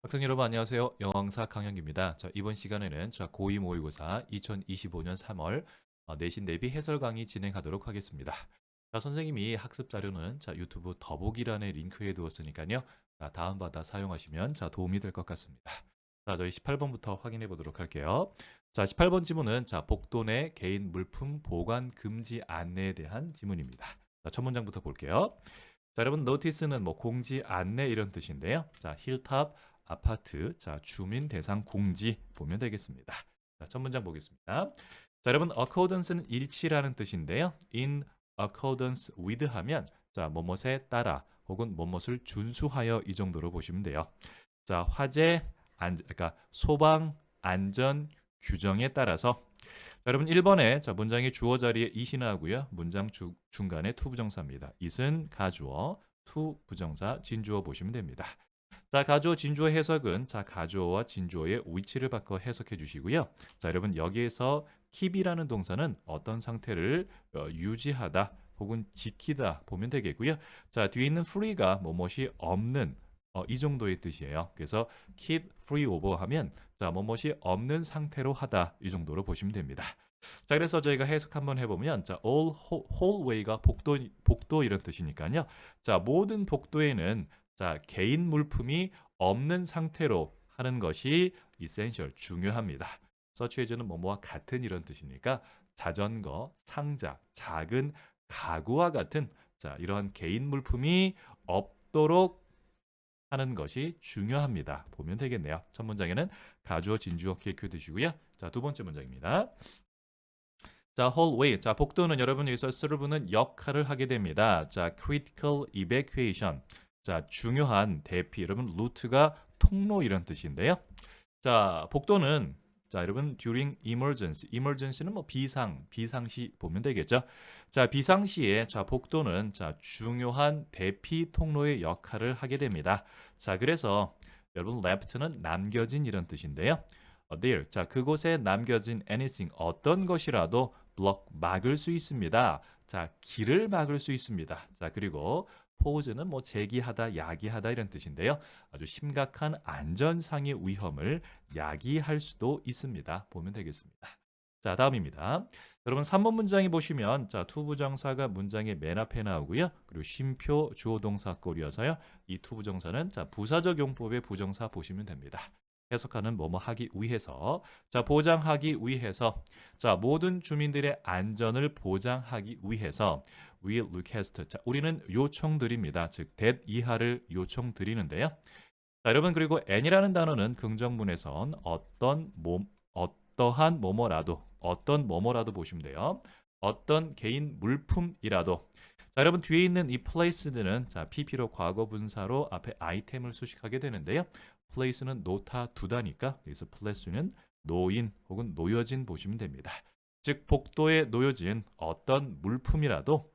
학생 여러분 안녕하세요. 영어강사 강현기입니다. 자, 이번 시간에는 고2 모의고사 2025년 3월 내신 대비 해설 강의 진행하도록 하겠습니다. 자, 선생님이 학습 자료는 유튜브 더보기란에 링크해 두었으니까요. 다운받아 사용하시면 도움이 될 것 같습니다. 자, 저희 18번부터 확인해 보도록 할게요. 자, 18번 지문은 복도 내 개인 물품 보관 금지 안내에 대한 지문입니다. 자, 첫 문장부터 볼게요. 자, 여러분 노티스는 뭐 공지 안내 이런 뜻인데요. 자, 힐탑 아파트, 주민 대상 공지 보면 되겠습니다. 자, 첫 문장 보겠습니다. 자, 여러분, accordance는 일치라는 뜻인데요. in accordance with 하면, 뭐뭇에 따라 혹은 뭐뭇을 준수하여 이 정도로 보시면 돼요. 자, 그러니까 소방, 안전, 규정에 따라서 자, 여러분 1번에 문장의 주어 자리에 it이 나오고요. 문장 중간에 to 부정사입니다. it은 가주어, to 부정사, 진주어 보시면 됩니다. 자, 가주어, 진주어 해석은 가주어와 진주어의 위치를 바꿔 해석해 주시고요. 자, 여러분 여기에서 keep이라는 동사는 어떤 상태를 유지하다 혹은 지키다 보면 되겠고요. 자, 뒤에 있는 free가 뭐뭇이 없는 이 정도의 뜻이에요. 그래서 keep free over 하면 뭐뭇이 없는 상태로 하다 이 정도로 보시면 됩니다. 자, 그래서 저희가 해석 한번 해보면 all whole way가 복도 이런 뜻이니까요. 자, 모든 복도에는 개인 물품이 없는 상태로 하는 것이 essential, 중요합니다. such as는 뭐뭐와 같은 이런 뜻이니까 자전거, 상자, 작은 가구와 같은 이러한 개인 물품이 없도록 하는 것이 중요합니다. 보면 되겠네요. 첫 문장에는 가주어, 진주어 기억해 두시고요. 자, 두 번째 문장입니다. 자, hallway. 자, 복도는 여러분 여기서 serve는 역할을 하게 됩니다. 자, critical evacuation. 자, 중요한 대피. 여러분 루트가 통로 이런 뜻인데요. 자, 복도는 여러분 during emergency. emergency는 뭐 비상시 보면 되겠죠. 자, 비상시에 복도는 중요한 대피 통로의 역할을 하게 됩니다. 자, 그래서 여러분 left는 남겨진 이런 뜻인데요. there. 자, 그곳에 남겨진 anything 어떤 것이라도 block 막을 수 있습니다. 자, 길을 막을 수 있습니다. 자, 그리고 포즈는 뭐 제기하다, 야기하다 이런 뜻인데요. 아주 심각한 안전상의 위험을 야기할 수도 있습니다. 보면 되겠습니다. 자, 다음입니다. 여러분 3번 문장에 보시면 투부정사가 문장의 맨 앞에 나오고요. 그리고 쉼표 주어 동사 꼴이어서요. 이 투부정사는 부사적 용법의 부정사 보시면 됩니다. 해석하는 뭐뭐 하기 위해서 보장하기 위해서 모든 주민들의 안전을 보장하기 위해서 we request 우리는 요청드립니다. 즉 that 이하를 요청드리는데요. 자, 여러분 그리고 n이라는 단어는 긍정문에선 어떠한 뭐뭐라도 보시면 돼요. 어떤 개인 물품이라도 자, 여러분 뒤에 있는 이 place는 pp로 과거 분사로 앞에 아이템을 수식하게 되는데요. place는 놓다 두다니까 여기서 place는 놓인 혹은 놓여진 보시면 됩니다. 즉 복도에 놓여진 어떤 물품이라도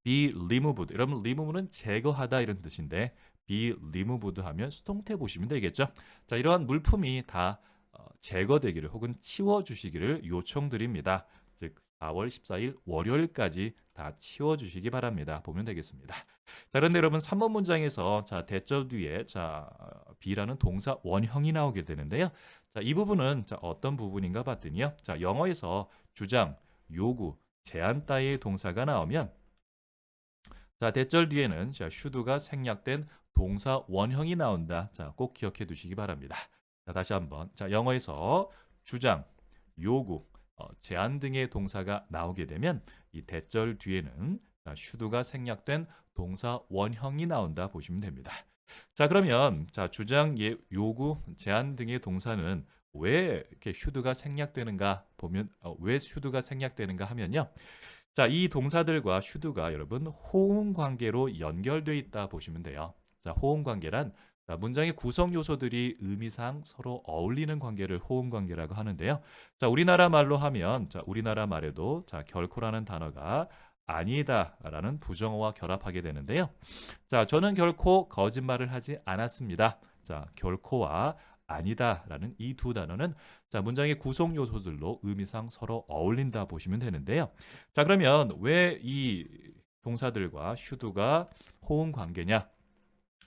be removed. 여러분 remove는 제거하다 이런 뜻인데 be removed 하면 수동태 보시면 되겠죠. 자, 이러한 물품이 다 제거되기를 혹은 치워주시기를 요청드립니다. 즉 4월 14일 월요일까지 다 치워주시기 바랍니다. 보면 되겠습니다. 자, 그런데 여러분 3번 문장에서 대절 뒤에 be라는 동사 원형이 나오게 되는데요. 자, 이 부분은 어떤 부분인가 봤더니요. 자, 영어에서 주장, 요구, 제안 따위의 동사가 나오면 자, 대절 뒤에는 should가 생략된 동사 원형이 나온다. 자, 꼭 기억해 두시기 바랍니다. 자, 다시 한번. 자, 영어에서 주장, 요구, 제안 등의 동사가 나오게 되면 이 대절 뒤에는 should가 생략된 동사 원형이 나온다 보시면 됩니다. 자, 그러면 주장, 요구, 제안 등의 동사는 왜 이렇게 should가 생략되는가 보면 왜 should가 생략되는가 하면요. 자, 이 동사들과 should가 여러분 호응 관계로 연결되어 있다 보시면 돼요. 자, 호응 관계란 문장의 구성 요소들이 의미상 서로 어울리는 관계를 호응 관계라고 하는데요. 자, 우리나라 말로 하면 우리나라 말에도 결코라는 단어가 아니다라는 부정어와 결합하게 되는데요. 자, 저는 결코 거짓말을 하지 않았습니다. 자, 결코와 아니다라는 이 두 단어는 문장의 구성 요소들로 의미상 서로 어울린다 보시면 되는데요. 자, 그러면 왜 이 동사들과 should가 호응 관계냐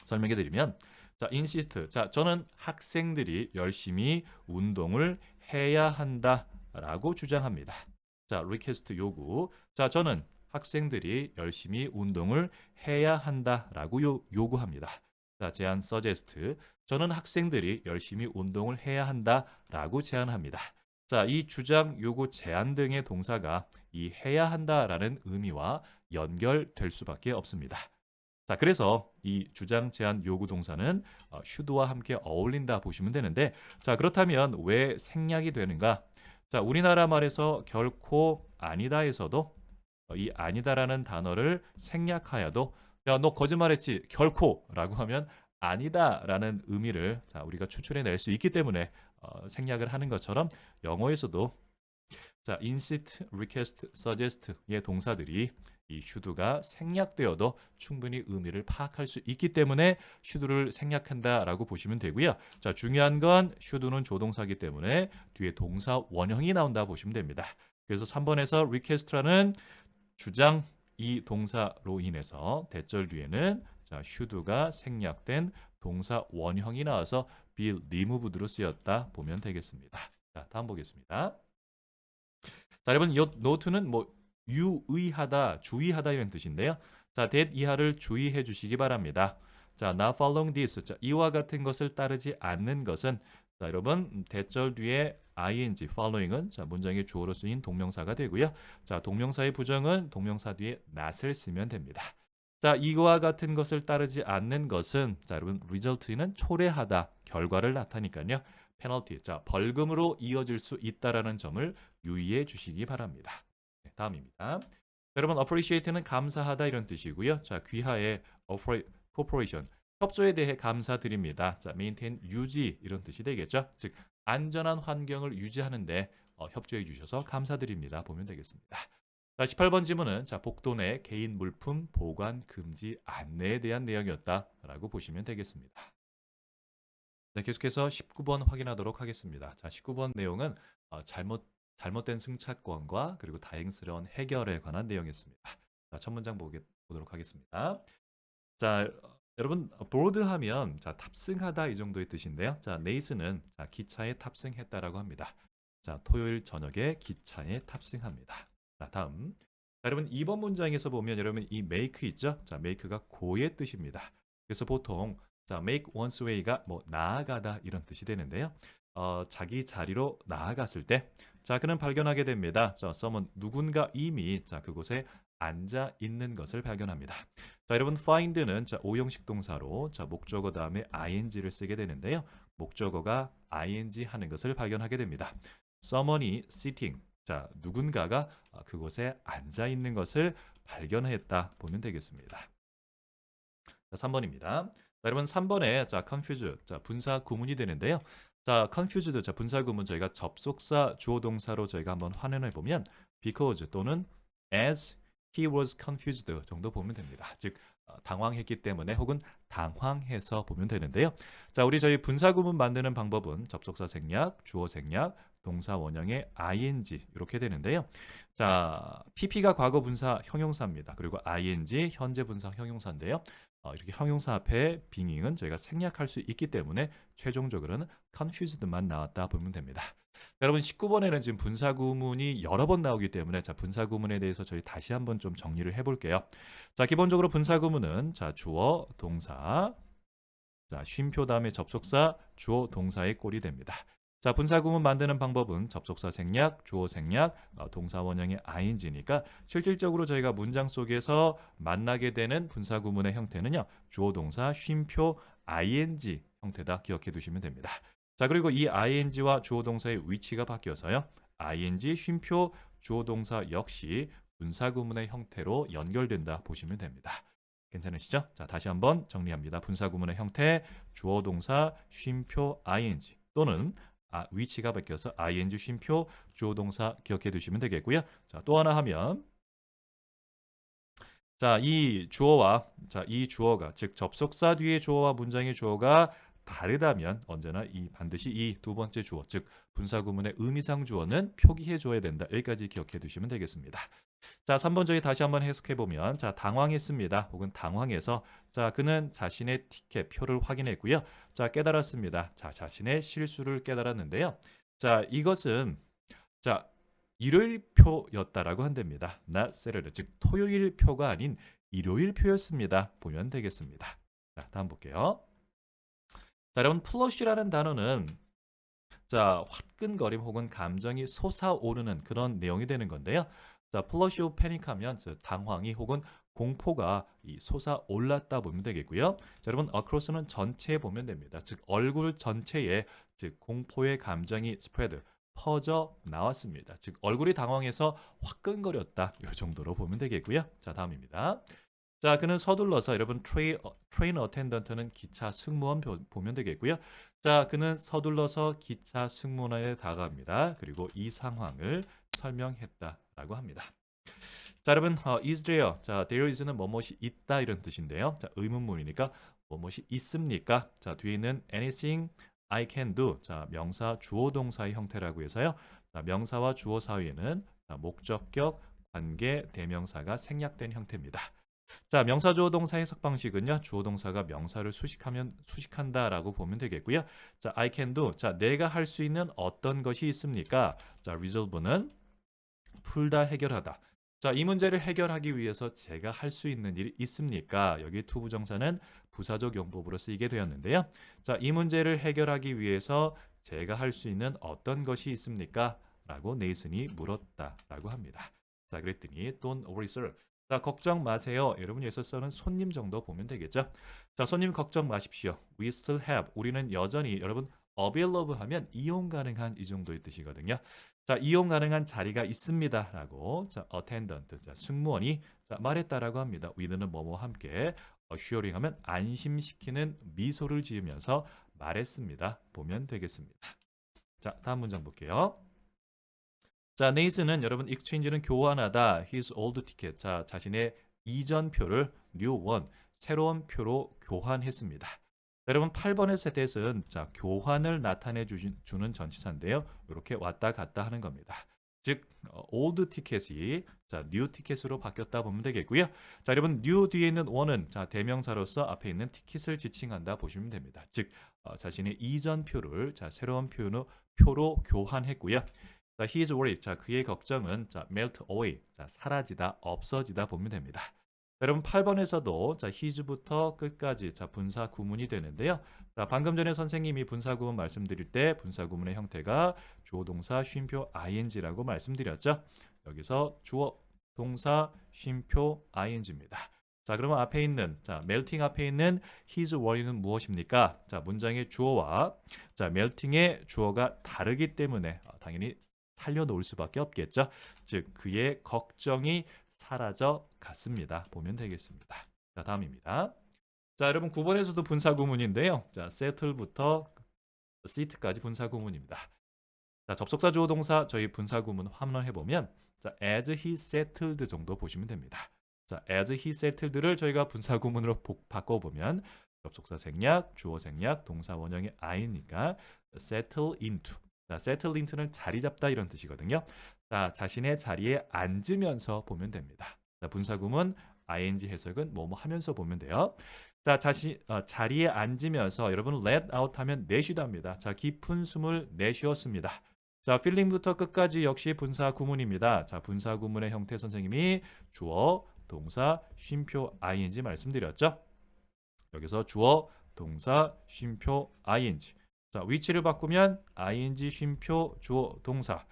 설명해 드리면 자, insist. 자, 저는 학생들이 열심히 운동을 해야 한다라고 주장합니다. 자, request 요구. 자, 저는 학생들이 열심히 운동을 해야 한다라고 요구합니다. 자, 제안 suggest. 저는 학생들이 열심히 운동을 해야 한다라고 제안합니다. 자, 이 주장, 요구, 제안 등의 동사가 이 해야 한다라는 의미와 연결될 수밖에 없습니다. 자, 그래서 이 주장, 제안, 요구 동사는 should와 함께 어울린다 보시면 되는데, 자, 그렇다면 왜 생략이 되는가? 자, 우리나라 말에서 결코 아니다에서도 이 아니다라는 단어를 생략하여도 야, 너 거짓말했지? 결코라고 하면 아니다라는 의미를 자, 우리가 추출해 낼 수 있기 때문에 생략을 하는 것처럼 영어에서도 자, insist, request, suggest의 동사들이 이 should가 생략되어도 충분히 의미를 파악할 수 있기 때문에 should를 생략한다라고 보시면 되고요. 자, 중요한 건 should는 조동사이기 때문에 뒤에 동사 원형이 나온다 보시면 됩니다. 그래서 3번에서 request라는 주장 이 동사로 인해서 대절 뒤에는 자, should가 생략된 동사 원형이 나와서 be removed로 쓰였다 보면 되겠습니다. 자, 다음 보겠습니다. 자, 여러분, 이 노트는 뭐 유의하다, 주의하다 이런 뜻인데요. 자, that 이하를 주의해 주시기 바랍니다. 자, not following this. 자, 이와 같은 것을 따르지 않는 것은 자, 여러분, 대절 뒤에 ing, following은 자, 문장의 주어로 쓰인 동명사가 되고요. 자, 동명사의 부정은 동명사 뒤에 not을 쓰면 됩니다. 자, 이와 같은 것을 따르지 않는 것은 자, 여러분, result는 초래하다, 결과를 나타니까요. 페널티, 자, 벌금으로 이어질 수 있다라는 점을 유의해 주시기 바랍니다. 네, 다음입니다. 여러분, appreciate는 감사하다 이런 뜻이고요. 자, 귀하의 cooperation, 협조에 대해 감사드립니다. 자, maintain, 유지 이런 뜻이 되겠죠. 즉, 안전한 환경을 유지하는데 협조해 주셔서 감사드립니다. 보면 되겠습니다. 자, 18번 지문은 자, 복도 내 개인 물품 보관 금지 안내에 대한 내용이었다라고 보시면 되겠습니다. 네, 계속해서 19번 확인하도록 하겠습니다. 자, 19번 내용은 잘못된 승차권과 그리고 다행스러운 해결에 관한 내용이었습니다. 자, 첫 문장 보도록 하겠습니다. 자, 여러분, 보드 하면 자, 탑승하다 이 정도의 뜻인데요. 자, 네이스는 자, 기차에 탑승했다라고 합니다. 자, 토요일 저녁에 기차에 탑승합니다. 자, 다음. 자, 여러분, 2번 문장에서 보면 여러분 이 make 있죠? 자, make가 고의 뜻입니다. 그래서 보통 자, make one's way가 뭐 나아가다 이런 뜻이 되는데요. 자기 자리로 나아갔을 때, 자, 그는 발견하게 됩니다. 자, someone 누군가 이미 자, 그곳에 앉아 있는 것을 발견합니다. 자, 여러분 find는 자, 오형식 동사로 자, 목적어 다음에 ing를 쓰게 되는데요. 목적어가 ing 하는 것을 발견하게 됩니다. someone이 sitting, 자, 누군가가 그곳에 앉아 있는 것을 발견했다 보면 되겠습니다. 자, 3번입니다. 자, 여러분 3번에 자, confuse, 자, 분사 구문이 되는데요. 자, confused, 자, 분사 구문 저희가 접속사 주어 동사로 저희가 한번 환원해 보면 because 또는 as he was confused 정도 보면 됩니다. 즉 당황했기 때문에 혹은 당황해서 보면 되는데요. 자, 우리 저희 분사 구문 만드는 방법은 접속사 생략, 주어 생략, 동사 원형의 ing 이렇게 되는데요. 자, pp가 과거 분사 형용사입니다. 그리고 ing 현재 분사 형용사인데요. 이렇게 형용사 앞에 빙잉은 저희가 생략할 수 있기 때문에 최종적으로는 confused만 나왔다 보면 됩니다. 여러분 19번에는 지금 분사 구문이 여러 번 나오기 때문에 자, 분사 구문에 대해서 저희 다시 한번 좀 정리를 해볼게요. 자, 기본적으로 분사 구문은 자, 주어, 동사, 자, 쉼표 다음에 접속사, 주어, 동사의 꼴이 됩니다. 자, 분사 구문 만드는 방법은 접속사 생략, 주어 생략, 동사 원형의 ing니까 실질적으로 저희가 문장 속에서 만나게 되는 분사 구문의 형태는요. 주어 동사 쉼표 ing 형태다 기억해 두시면 됩니다. 자, 그리고 이 ing와 주어 동사의 위치가 바뀌어서요. ing 쉼표 주어 동사 역시 분사 구문의 형태로 연결된다 보시면 됩니다. 괜찮으시죠? 자, 다시 한번 정리합니다. 분사 구문의 형태 주어 동사 쉼표 ing 또는 위치가 바뀌어서 ing 쉼표 주어 동사 기억해 두시면 되겠고요. 자, 또 하나 하면 자, 이 주어와 자, 이 주어가 즉 접속사 뒤에 주어와 문장의 주어가 다르다면 언제나 반드시 이 두 번째 주어, 즉 분사구문의 의미상 주어는 표기해 줘야 된다. 여기까지 기억해 두시면 되겠습니다. 자, 3번 저희 다시 한번 해석해 보면, 자, 당황했습니다. 혹은 당황해서, 자, 그는 자신의 티켓 표를 확인했고요. 자, 깨달았습니다. 자, 자신의 실수를 깨달았는데요. 자, 이것은 자, 일요일 표였다라고 한답니다. not Saturday, 즉 토요일 표가 아닌 일요일 표였습니다. 보면 되겠습니다. 자, 다음 볼게요. 자, 여러분 플러시라는 단어는 자, 화끈거림 혹은 감정이 솟아오르는 그런 내용이 되는 건데요. 자, 플러시 오브 패닉하면 당황이 혹은 공포가 솟아올랐다 보면 되겠고요. 자, 여러분 across는 전체에 보면 됩니다. 즉 얼굴 전체에 즉 공포의 감정이 스프레드 퍼져 나왔습니다. 즉 얼굴이 당황해서 화끈거렸다. 이 정도로 보면 되겠고요. 자, 다음입니다. 자, 그는 서둘러서 여러분 트레인 어텐던트는 기차 승무원 보면 되겠고요. 자, 그는 서둘러서 기차 승무원에 다가갑니다. 그리고 이 상황을 설명했다라고 합니다. 자, 여러분 is there. 자, there is는 뭐뭇이 있다 이런 뜻인데요. 자, 의문문이니까 뭐뭇이 있습니까? 자, 뒤에 있는 anything I can do. 자, 명사 주어 동사의 형태라고 해서요. 자, 명사와 주어 사이에는 목적격, 관계, 대명사가 생략된 형태입니다. 자, 명사 주어 동사 해석 방식은요. 주어 동사가 명사를 수식한다라고 보면 되겠고요. 자, I can do. 자, 내가 할 수 있는 어떤 것이 있습니까? 자, resolve는 풀다, 해결하다. 자, 이 문제를 해결하기 위해서 제가 할 수 있는 일이 있습니까? 여기 to 부정사는 부사적 용법으로 쓰이게 되었는데요. 자, 이 문제를 해결하기 위해서 제가 할 수 있는 어떤 것이 있습니까? 라고 네이슨이 물었다라고 합니다. 자, 그랬더니 don't worry sir. 자, 걱정 마세요. 여러분 여기서 써는 손님 정도 보면 되겠죠. 자, 손님 걱정 마십시오. We still have. 우리는 여전히 여러분 available 하면 이용 가능한 이 정도의 뜻이거든요. 자, 이용 가능한 자리가 있습니다라고 자, attendant, 자, 승무원이 자, 말했다라고 합니다. with는 뭐뭐 함께 assuring 하면 안심시키는 미소를 지으면서 말했습니다. 보면 되겠습니다. 자, 다음 문장 볼게요. 자, 네이슨은 여러분 exchange는 교환하다 his old ticket. 자, 자신의 이전 표를 new one, 새로운 표로 교환했습니다. 여러분 8번의 대해서는 자, 교환을 나타내 주는 전치사인데요. 이렇게 왔다 갔다 하는 겁니다. 즉 old 티켓이 자, new 티켓으로 바뀌었다 보면 되겠고요. 자, 여러분 new 뒤에 있는 one은 자, 대명사로서 앞에 있는 티켓을 지칭한다 보시면 됩니다. 즉 자신의 이전 표를 자, 새로운 표로 교환했고요. 자, his worry, 자, 그의 걱정은 자, melt away, 자, 사라지다, 없어지다 보면 됩니다. 여러분 8번에서도 자, his부터 끝까지 자, 분사 구문이 되는데요. 자, 방금 전에 선생님이 분사 구문 말씀드릴 때 분사 구문의 형태가 주어 동사 쉼표 ing라고 말씀드렸죠. 여기서 주어 동사 쉼표 ing입니다. 자, 그러면 앞에 있는 자, melting 앞에 있는 his worry는 무엇입니까? 자, 문장의 주어와 자, melting의 주어가 다르기 때문에 당연히 살려놓을 수밖에 없겠죠. 즉 그의 걱정이 사라져 갔습니다. 보면 되겠습니다. 자, 다음입니다. 자, 여러분 9번에서도 분사 구문인데요. 자, settle부터 seat까지 분사 구문입니다. 자, 접속사 주어 동사 저희 분사 구문 환원해 보면 자, as he settled 정도 보시면 됩니다. 자, as he settled를 저희가 분사 구문으로 바꿔 보면 접속사 생략, 주어 생략, 동사 원형이 I니까 settle into. 자, settle into는 자리 잡다 이런 뜻이거든요. 자, 자신의 자리에 앉으면서 보면 됩니다. 자, 분사구문 ing 해석은 뭐뭐 하면서 보면 돼요. 자, 자리에 앉으면서 여러분 let out 하면 내쉬다입니다. 자, 깊은 숨을 내쉬었습니다. 자, feeling부터 끝까지 역시 분사구문입니다. 자, 분사구문의 형태 선생님이 주어, 동사, 쉼표 ing 말씀드렸죠. 여기서 주어, 동사, 쉼표 ing. 자, 위치를 바꾸면 ing 쉼표 주어 동사.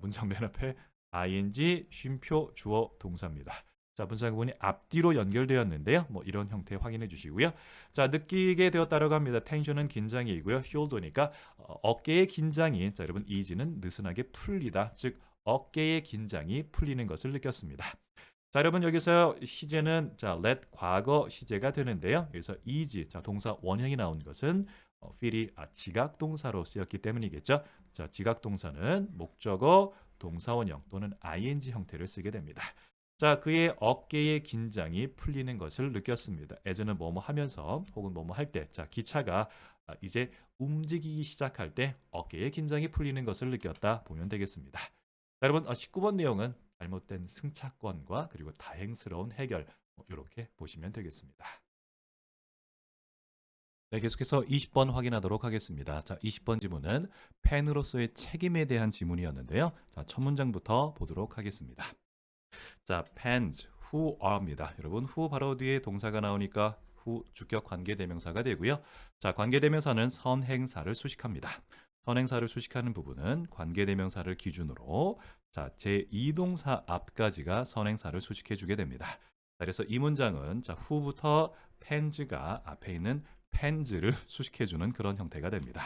문장 맨 앞에 ing 쉼표 주어 동사입니다. 자, 분사구문이 앞뒤로 연결되었는데요. 뭐 이런 형태 확인해 주시고요. 자, 느끼게 되었다라고 합니다. 텐션은 긴장이고요. shoulder니까 어깨의 긴장이 자, 여러분 easy는 느슨하게 풀리다. 즉 어깨의 긴장이 풀리는 것을 느꼈습니다. 자, 여러분 여기서 시제는 자, let 과거 시제가 되는데요. 여기서 easy 자, 동사 원형이 나온 것은 feel이 지각 동사로 쓰였기 때문이겠죠. 자, 지각 동사는 목적어, 동사원형 또는 ing 형태를 쓰게 됩니다. 자, 그의 어깨의 긴장이 풀리는 것을 느꼈습니다. as는 뭐뭐 하면서 혹은 뭐뭐 할 때, 자, 기차가 이제 움직이기 시작할 때 어깨의 긴장이 풀리는 것을 느꼈다 보면 되겠습니다. 자, 여러분 19번 내용은 잘못된 승차권과 그리고 다행스러운 해결 이렇게 보시면 되겠습니다. 네, 계속해서 20번 확인하도록 하겠습니다. 자, 20번 지문은 팬으로서의 책임에 대한 지문이었는데요. 자, 첫 문장부터 보도록 하겠습니다. 자, pens, who are입니다. 여러분, who 바로 뒤에 동사가 나오니까 who 주격 관계대명사가 되고요. 자, 관계대명사는 선행사를 수식합니다. 선행사를 수식하는 부분은 관계대명사를 기준으로 자, 제2동사 앞까지가 선행사를 수식해 주게 됩니다. 자, 그래서 이 문장은 자, who부터 pens가 앞에 있는 pens를 수식해 주는 그런 형태가 됩니다.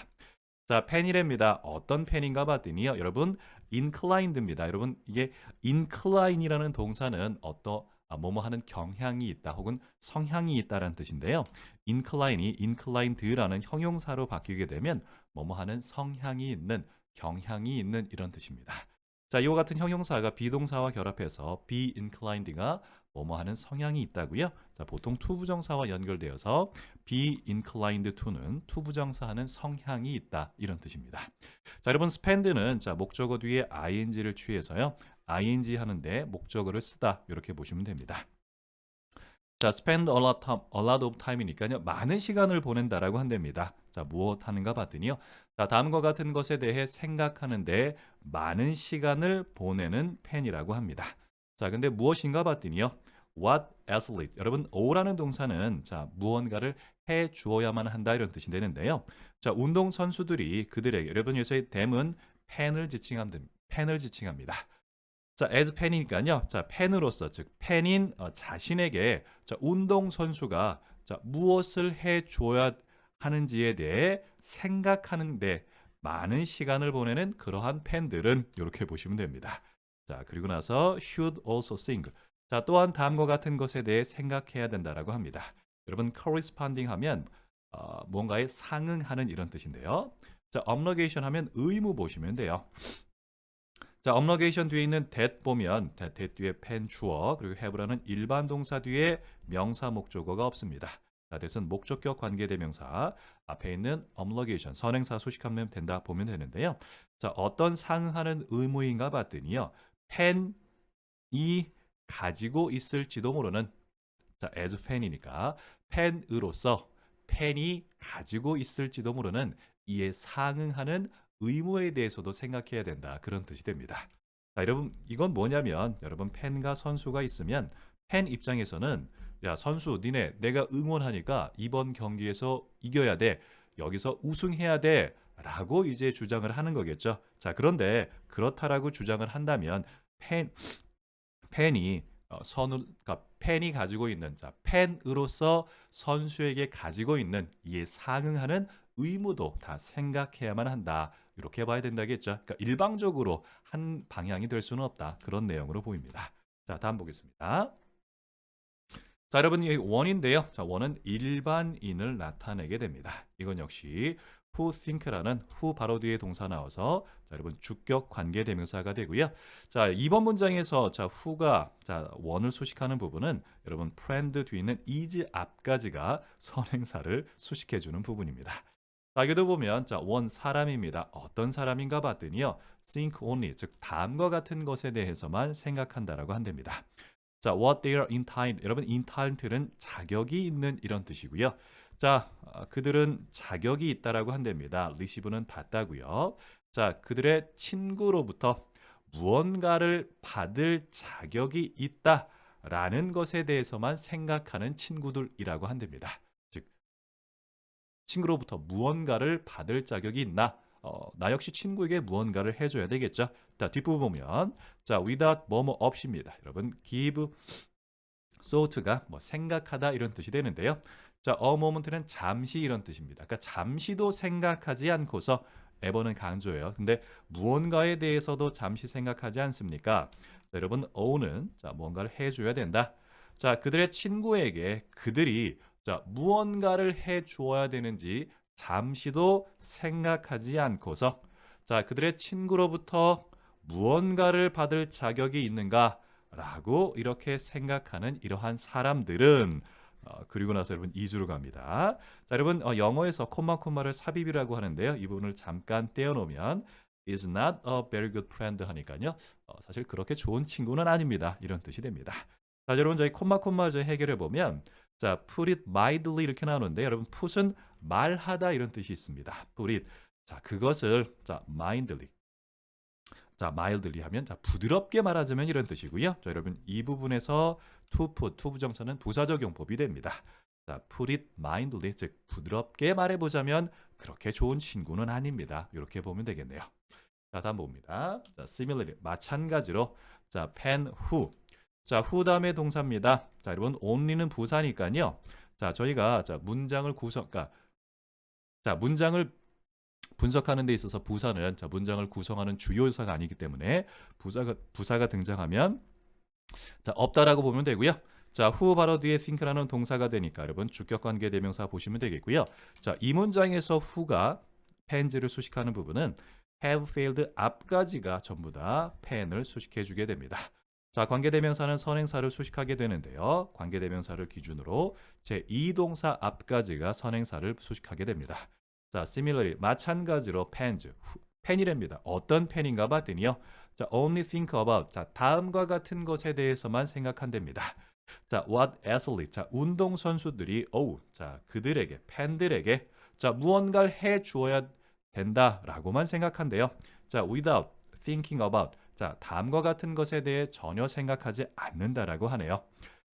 자, 펜이랍니다. 어떤 펜인가 봤더니요. 여러분, inclined입니다. 여러분, 이게 incline이라는 동사는 뭐뭐 하는 경향이 있다 혹은 성향이 있다라는 뜻인데요. incline이 inclined라는 형용사로 바뀌게 되면 뭐뭐 하는 성향이 있는, 경향이 있는 이런 뜻입니다. 자, 이와 같은 형용사가 비동사와 결합해서 be inclined가 뭐뭐 하는 성향이 있다고요. 자, 보통 투부정사와 연결되어서 be inclined to는 투부정사하는 성향이 있다 이런 뜻입니다. 자, 여러분 spend는 자, 목적어 뒤에 ing를 취해서요. ing 하는데 목적어를 쓰다 이렇게 보시면 됩니다. 자, spend a lot of time이니까요. 많은 시간을 보낸다라고 한답니다. 자, 무엇 하는가 봤더니요. 자, 다음과 같은 것에 대해 생각하는데 많은 시간을 보내는 펜이라고 합니다. 자, 근데 무엇인가 봤더니요. What athlete. 여러분, O라는 동사는 자, 무언가를 해 주어야만 한다 이런 뜻이 되는데요. 자, 운동 선수들이 그들에게 여러분 여기서의 them은 펜을 지칭합니다. 자, as 팬이니까요. 자, 팬으로서 즉 팬인 자신에게 자, 운동 선수가 자, 무엇을 해 줘야 하는지에 대해 생각하는데 많은 시간을 보내는 그러한 팬들은 이렇게 보시면 됩니다. 자, 그리고 나서 should also think. 자, 또한 다음과 같은 것에 대해 생각해야 된다라고 합니다. 여러분 corresponding 하면 뭔가에 상응하는 이런 뜻인데요. 자, obligation 하면 의무 보시면 돼요. 자, obligation 뒤에 있는 that 보면 that 뒤에 pen 주어 그리고 have라는 일반 동사 뒤에 명사 목적어가 없습니다. 자, that은 목적격 관계대명사 앞에 있는 obligation 선행사 수식하면 된다 보면 되는데요. 자, 어떤 상응하는 의무인가 봤더니요. 펜이 가지고 있을지도 모르는 자, as 펜이니까 펜으로서 펜이 가지고 있을지도 모르는 이에 상응하는 의무에 대해서도 생각해야 된다. 그런 뜻이 됩니다. 자, 여러분 이건 뭐냐면 여러분 팬과 선수가 있으면 팬 입장에서는 야 선수 니네 내가 응원하니까 이번 경기에서 이겨야 돼. 여기서 우승해야 돼. 라고 이제 주장을 하는 거겠죠. 자, 그런데 그렇다라고 주장을 한다면 팬이 그러니까 팬이 가지고 있는 자, 팬으로서 선수에게 가지고 있는 이에 상응하는 의무도 다 생각해야만 한다. 이렇게 봐야 된다겠죠. 그러니까 일방적으로 한 방향이 될 수는 없다. 그런 내용으로 보입니다. 자, 다음 보겠습니다. 자, 여러분 이 원인데요. 자, 원은 일반인을 나타내게 됩니다. 이건 역시 who think라는 who 바로 뒤에 동사 나와서 자, 여러분 주격 관계 대명사가 되고요. 자, 이번 문장에서 자, who가 자, 원을 수식하는 부분은 여러분 friend 뒤에 있는 is 앞까지가 선행사를 수식해 주는 부분입니다. 자, 여기도 보면 자, 원 사람입니다. 어떤 사람인가 봤더니요. think only 즉 다음과 같은 것에 대해서만 생각한다라고 한답니다. 자, what they are entitled. 여러분, entitled는 자격이 있는 이런 뜻이고요. 자, 그들은 자격이 있다라고 한답니다. receive는 받다고요. 자, 그들의 친구로부터 무언가를 받을 자격이 있다라는 것에 대해서만 생각하는 친구들이라고 한답니다. 즉, 친구로부터 무언가를 받을 자격이 있나? 나 역시 친구에게 무언가를 해줘야 되겠죠. 자, 뒷부분 보면 자, without 뭐뭐 없이입니다. 여러분, give thought가 뭐 생각하다 이런 뜻이 되는데요. 자, a moment는 잠시 이런 뜻입니다. 그러니까 잠시도 생각하지 않고서 에버는 강조예요. 근데 무언가에 대해서도 잠시 생각하지 않습니까? 자, 여러분, O는 자, 무언가를 해줘야 된다. 자, 그들의 친구에게 그들이 자, 무언가를 해 주어야 되는지 잠시도 생각하지 않고서 자, 그들의 친구로부터 무언가를 받을 자격이 있는가? 라고 이렇게 생각하는 이러한 사람들은 그리고 나서 여러분 2주로 갑니다. 자, 여러분 영어에서 콤마를 삽입이라고 하는데요. 이 부분을 잠깐 떼어놓으면 is not a very good friend 하니까요. 사실 그렇게 좋은 친구는 아닙니다. 이런 뜻이 됩니다. 자, 여러분 저희 콤마 저희 해결해 보면 자, put it mildly 이렇게 나오는데 여러분 put은 말하다 이런 뜻이 있습니다. put it. 자, 그것을 자, mildly. 자, mildly 하면 자, 부드럽게 말하자면 이런 뜻이고요. 자, 여러분 이 부분에서 to put, to 부정사는 부사적 용법이 됩니다. 자, put it mildly, 즉 부드럽게 말해보자면 그렇게 좋은 친구는 아닙니다. 이렇게 보면 되겠네요. 자, 다음 봅니다. 자, similarly, 마찬가지로 자, pen who. 자, who 다음에 동사입니다. 자, 여러분 only는 부사니까요. 자, 저희가 자, 문장을 문장을 분석하는 데 있어서 부사는 자, 문장을 구성하는 주요 요소가 아니기 때문에 부사가 등장하면 자, 없다라고 보면 되고요. 자, who 바로 뒤에 think라는 동사가 되니까 여러분 주격 관계 대명사 보시면 되겠고요. 자, 이 문장에서 who가 pen를 수식하는 부분은 have failed 앞까지가 전부 다 pen을 수식해 주게 됩니다. 자, 관계대명사는 선행사를 수식하게 되는데요. 관계대명사를 기준으로 제2동사 앞까지가 선행사를 수식하게 됩니다. 자, similarly 마찬가지로 pen이랍니다. 어떤 pen인가 봤더니요. 자, only think about. 자, 다음과 같은 것에 대해서만 생각한답니다. 자, what athlete. 자, 운동선수들이 자, 그들에게 팬들에게 자, 무언가를 해 주어야 된다라고만 생각한대요. 자, without thinking about. 자, 다음과 같은 것에 대해 전혀 생각하지 않는다라고 하네요.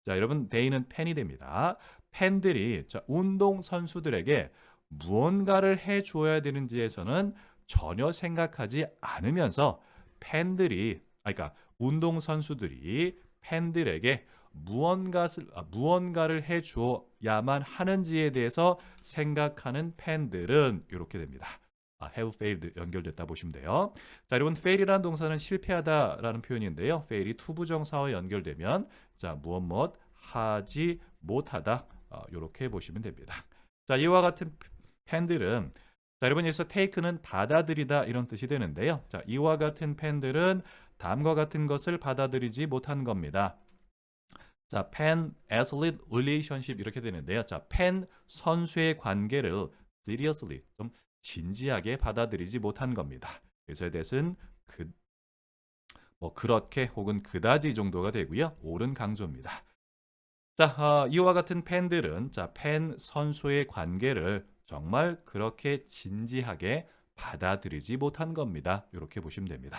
자, 여러분 they는 팬이 됩니다. 팬들이 자, 운동 선수들에게 무언가를 해 주어야 되는지에서는 전혀 생각하지 않으면서 그러니까 운동 선수들이 팬들에게 무언가를 해 주어야만 하는지에 대해서 생각하는 팬들은 이렇게 됩니다. have failed 연결됐다 보시면 돼요. 자, 여러분 fail이라는 동사는 실패하다라는 표현인데요. fail이 투부정사와 연결되면 자, 무엇 하지 못하다 이렇게 보시면 됩니다. 자, 이와 같은 팬들은 자, 여러분 여기서 take는 받아들이다 이런 뜻이 되는데요. 자, 이와 같은 팬들은 다음과 같은 것을 받아들이지 못한 겁니다. 자, 팬 athlete relationship 이렇게 되는데요. 자, 팬 선수의 관계를 seriously 좀 진지하게 받아들이지 못한 겁니다. 그래서 대신 그렇게 혹은 그다지 정도가 되고요. 옳은 강조입니다. 자, 이와 같은 팬들은 자, 팬 선수의 관계를 정말 그렇게 진지하게 받아들이지 못한 겁니다. 이렇게 보시면 됩니다.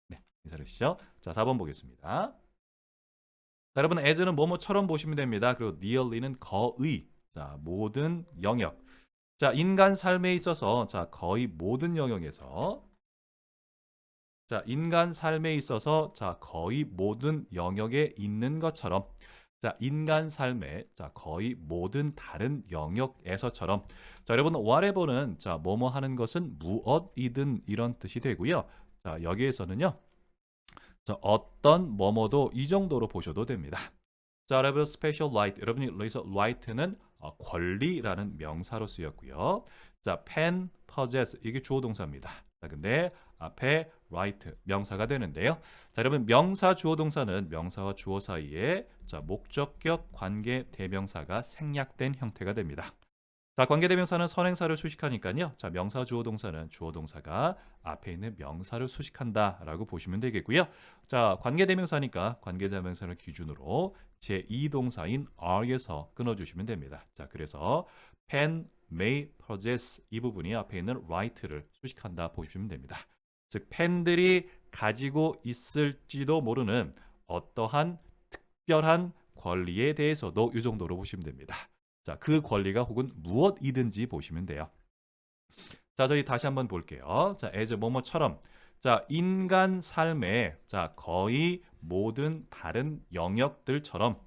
네, 괜찮으시죠? 자, 4번 보겠습니다. 자, 여러분 as는 뭐뭐처럼 보시면 됩니다. 그리고 nearly는 거의, 자, 모든 영역. 자, 인간 삶에 있어서 자, 거의 모든 영역에서 자, 인간 삶에 있어서 자, 거의 모든 영역에 있는 것처럼 자, 인간 삶의 자, 거의 모든 다른 영역에서처럼 자, 여러분 whatever는 자, 뭐뭐 하는 것은 무엇이든 이런 뜻이 되고요. 자, 여기에서는요. 자, 어떤 뭐뭐도 이 정도로 보셔도 됩니다. 자, 여러분 special right. 여러분이 여기서 right는 권리라는 명사로 쓰였고요. 자, pen, possess 이게 주어 동사입니다. 자, 근데 앞에 right 명사가 되는데요. 자, 여러분 명사 주어 동사는 명사와 주어 사이에 자, 목적격 관계 대명사가 생략된 형태가 됩니다. 자, 관계 대명사는 선행사를 수식하니까요. 자, 명사 주어 동사는 주어 동사가 앞에 있는 명사를 수식한다라고 보시면 되겠고요. 자, 관계 대명사니까 관계 대명사를 기준으로 제2동사인 are에서 끊어 주시면 됩니다. 자, 그래서 pen, may, possess 이 부분이 앞에 있는 right를 수식한다 보시면 됩니다. 즉 팬들이 가지고 있을지도 모르는 어떠한 특별한 권리에 대해서도 이 정도로 보시면 됩니다. 자, 그 권리가 혹은 무엇이든지 보시면 돼요. 자, 저희 다시 한번 볼게요. 자, as 뭐뭐처럼 자, 인간 삶의 자, 거의 모든 다른 영역들처럼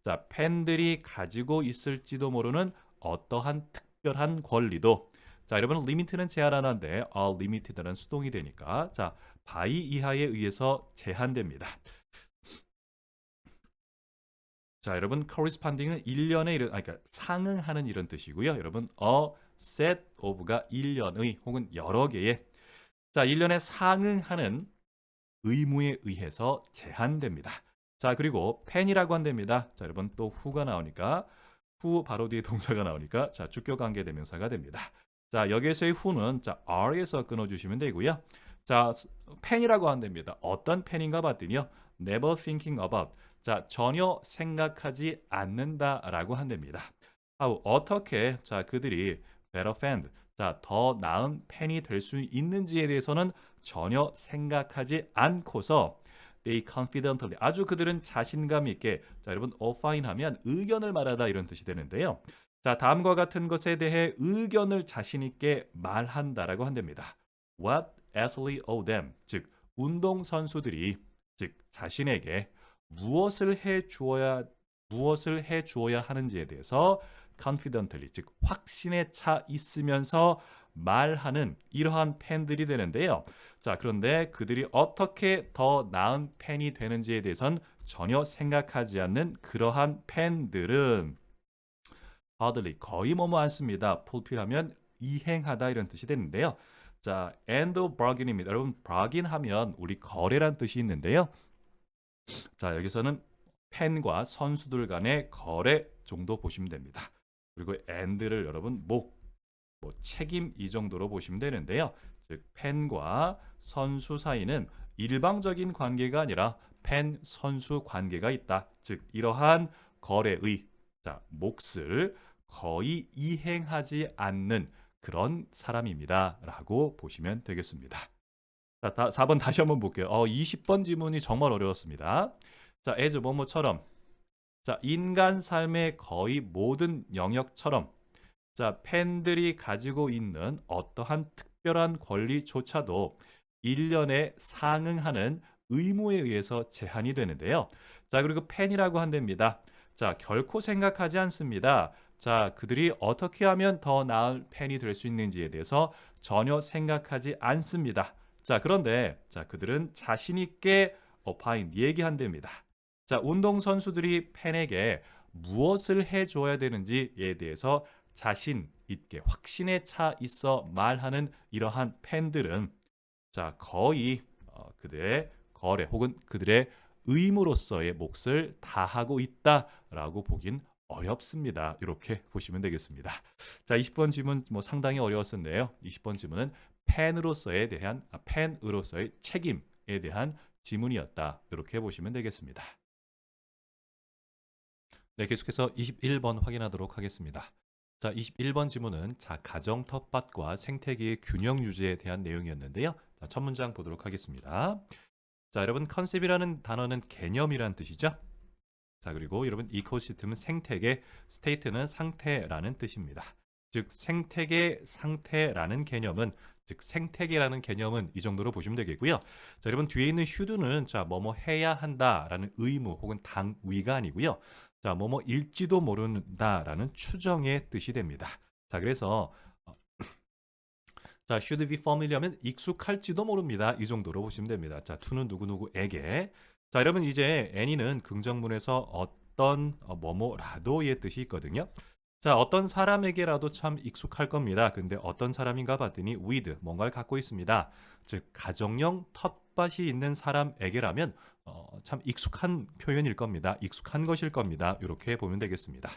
자, 팬들이 가지고 있을지도 모르는 어떠한 특별한 권리도 자, 여러분 limit는 제한하는데 limited는 수동이 되니까 자, by 이하에 의해서 제한됩니다. 자, 여러분 corresponding은 일련의 그러니까 상응하는 이런 뜻이고요. 여러분 a set of가 일련의 혹은 여러 개의 자, 일련에 상응하는 의무에 의해서 제한됩니다. 자, 그리고 pen이라고 한답니다. 자, 여러분 또 who가 나오니까 who 바로 뒤에 동사가 나오니까 자, 주격 관계 대명사가 됩니다. 자, 여기에서의 who는 자, are에서 끊어주시면 되고요. 자, 펜이라고 한답니다. 어떤 펜인가 봤더니요. never thinking about. 자, 전혀 생각하지 않는다라고 한답니다. 어떻게 자, 그들이 better friend, 자, 더 나은 펜이 될 수 있는지에 대해서는 전혀 생각하지 않고서 they confidently, 아주 그들은 자신감 있게, 자, 여러분 opine 하면 의견을 말하다 이런 뜻이 되는데요. 자, 다음과 같은 것에 대해 의견을 자신 있게 말한다라고 한답니다. What Ashley owed them, 즉 운동 선수들이 즉 자신에게 무엇을 해 주어야 하는지에 대해서 confidently, 즉 확신에 차 있으면서 말하는 이러한 팬들이 되는데요. 자, 그런데 그들이 어떻게 더 나은 팬이 되는지에 대해선 전혀 생각하지 않는 그러한 팬들은 hardly, 거의 뭐뭐 않습니다. fulfill하면 이행하다 이런 뜻이 되는데요. 자, end of bargain입니다. 여러분, bargain 하면 우리 거래란 뜻이 있는데요. 자, 여기서는 팬과 선수들 간의 거래 정도 보시면 됩니다. 그리고 and를 여러분 뭐 책임 이 정도로 보시면 되는데요. 즉 팬과 선수 사이는 일방적인 관계가 아니라 팬 선수 관계가 있다. 즉 이러한 거래의 자, 몫을 거의 이행하지 않는 그런 사람입니다. 라고 보시면 되겠습니다. 자, 4번 다시 한번 볼게요. 20번 지문이 정말 어려웠습니다. 자, as 뭐뭐처럼. 자, 인간 삶의 거의 모든 영역처럼. 자, 팬들이 가지고 있는 어떠한 특별한 권리조차도 1년에 상응하는 의무에 의해서 제한이 되는데요. 자, 그리고 팬이라고 한답니다. 자, 결코 생각하지 않습니다. 자, 그들이 어떻게 하면 더 나은 팬이 될 수 있는지에 대해서 전혀 생각하지 않습니다. 자, 그런데 자, 그들은 자신 있게 opine, 얘기한답니다. 자, 운동선수들이 팬에게 무엇을 해줘야 되는지에 대해서 자신 있게 확신에 차 있어 말하는 이러한 팬들은 자, 거의 그들의 거래 혹은 그들의 의무로서의 몫을 다하고 있다라고 보긴 어렵습니다. 이렇게 보시면 되겠습니다. 자, 20번 질문 뭐 상당히 어려웠었는데요. 20번 질문은 팬으로서의 책임에 대한 지문이었다. 이렇게 보시면 되겠습니다. 네, 계속해서 21번 확인하도록 하겠습니다. 자, 21번 지문은 자, 가정 텃밭과 생태계의 균형 유지에 대한 내용이었는데요. 자, 첫 문장 보도록 하겠습니다. 자, 여러분 컨셉이라는 단어는 개념이란 뜻이죠. 자, 그리고 여러분 이코시스템은 생태계, 스테이트는 상태라는 뜻입니다. 즉 생태계 상태라는 개념은 즉 생태계라는 개념은 이 정도로 보시면 되겠고요. 자, 여러분 뒤에 있는 should는 자, 뭐뭐 해야 한다라는 의무 혹은 당위가 아니고요. 자, 뭐뭐일지도 모른다라는 추정의 뜻이 됩니다. 자, 그래서 자, should be familiar하면 익숙할지도 모릅니다. 이 정도로 보시면 됩니다. 자, to는 누구누구에게. 자, 여러분 이제 any는 긍정문에서 어떤 뭐뭐라도의 뜻이 있거든요. 자, 어떤 사람에게라도 참 익숙할 겁니다. 근데 어떤 사람인가 봤더니 with, 뭔가를 갖고 있습니다. 즉, 가정용 텃밭이 있는 사람에게라면 참 익숙한 표현일 겁니다. 익숙한 것일 겁니다. 이렇게 보면 되겠습니다.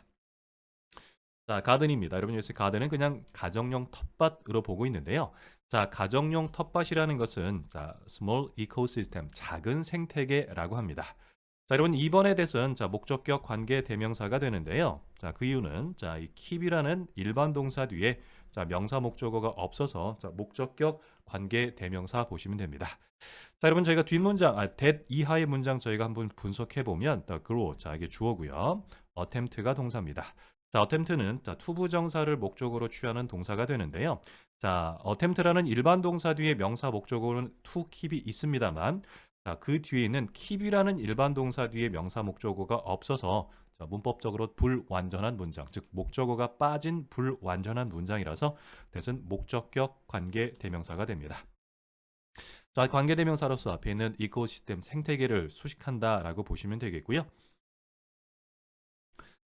자, 가든입니다. 여러분 여기서 가든은 그냥 가정용 텃밭으로 보고 있는데요. 자, 가정용 텃밭이라는 것은 자, small ecosystem, 작은 생태계라고 합니다. 자, 여러분 이번에 대해서는 자, 목적격 관계 대명사가 되는데요. 자, 그 이유는 자, 이 keep이라는 일반 동사 뒤에 자, 명사 목적어가 없어서 자, 목적격 관계 대명사 보시면 됩니다. 자, 여러분 저희가 뒷문장, that 이하의 문장 저희가 한번 분석해 보면 the grow, 자, 이게 주어고요. attempt가 동사입니다. 자, attempt는 자, 투부정사를 목적으로 취하는 동사가 되는데요. 자, attempt라는 일반 동사 뒤에 명사 목적어로는 to keep이 있습니다만 자, 그 뒤에 있는 keep이라는 일반 동사 뒤에 명사 목적어가 없어서 자, 문법적으로 불완전한 문장, 즉 목적어가 빠진 불완전한 문장이라서 대신 목적격 관계 대명사가 됩니다. 자, 관계 대명사로서 앞에 있는 이코시스템 생태계를 수식한다라고 보시면 되겠고요.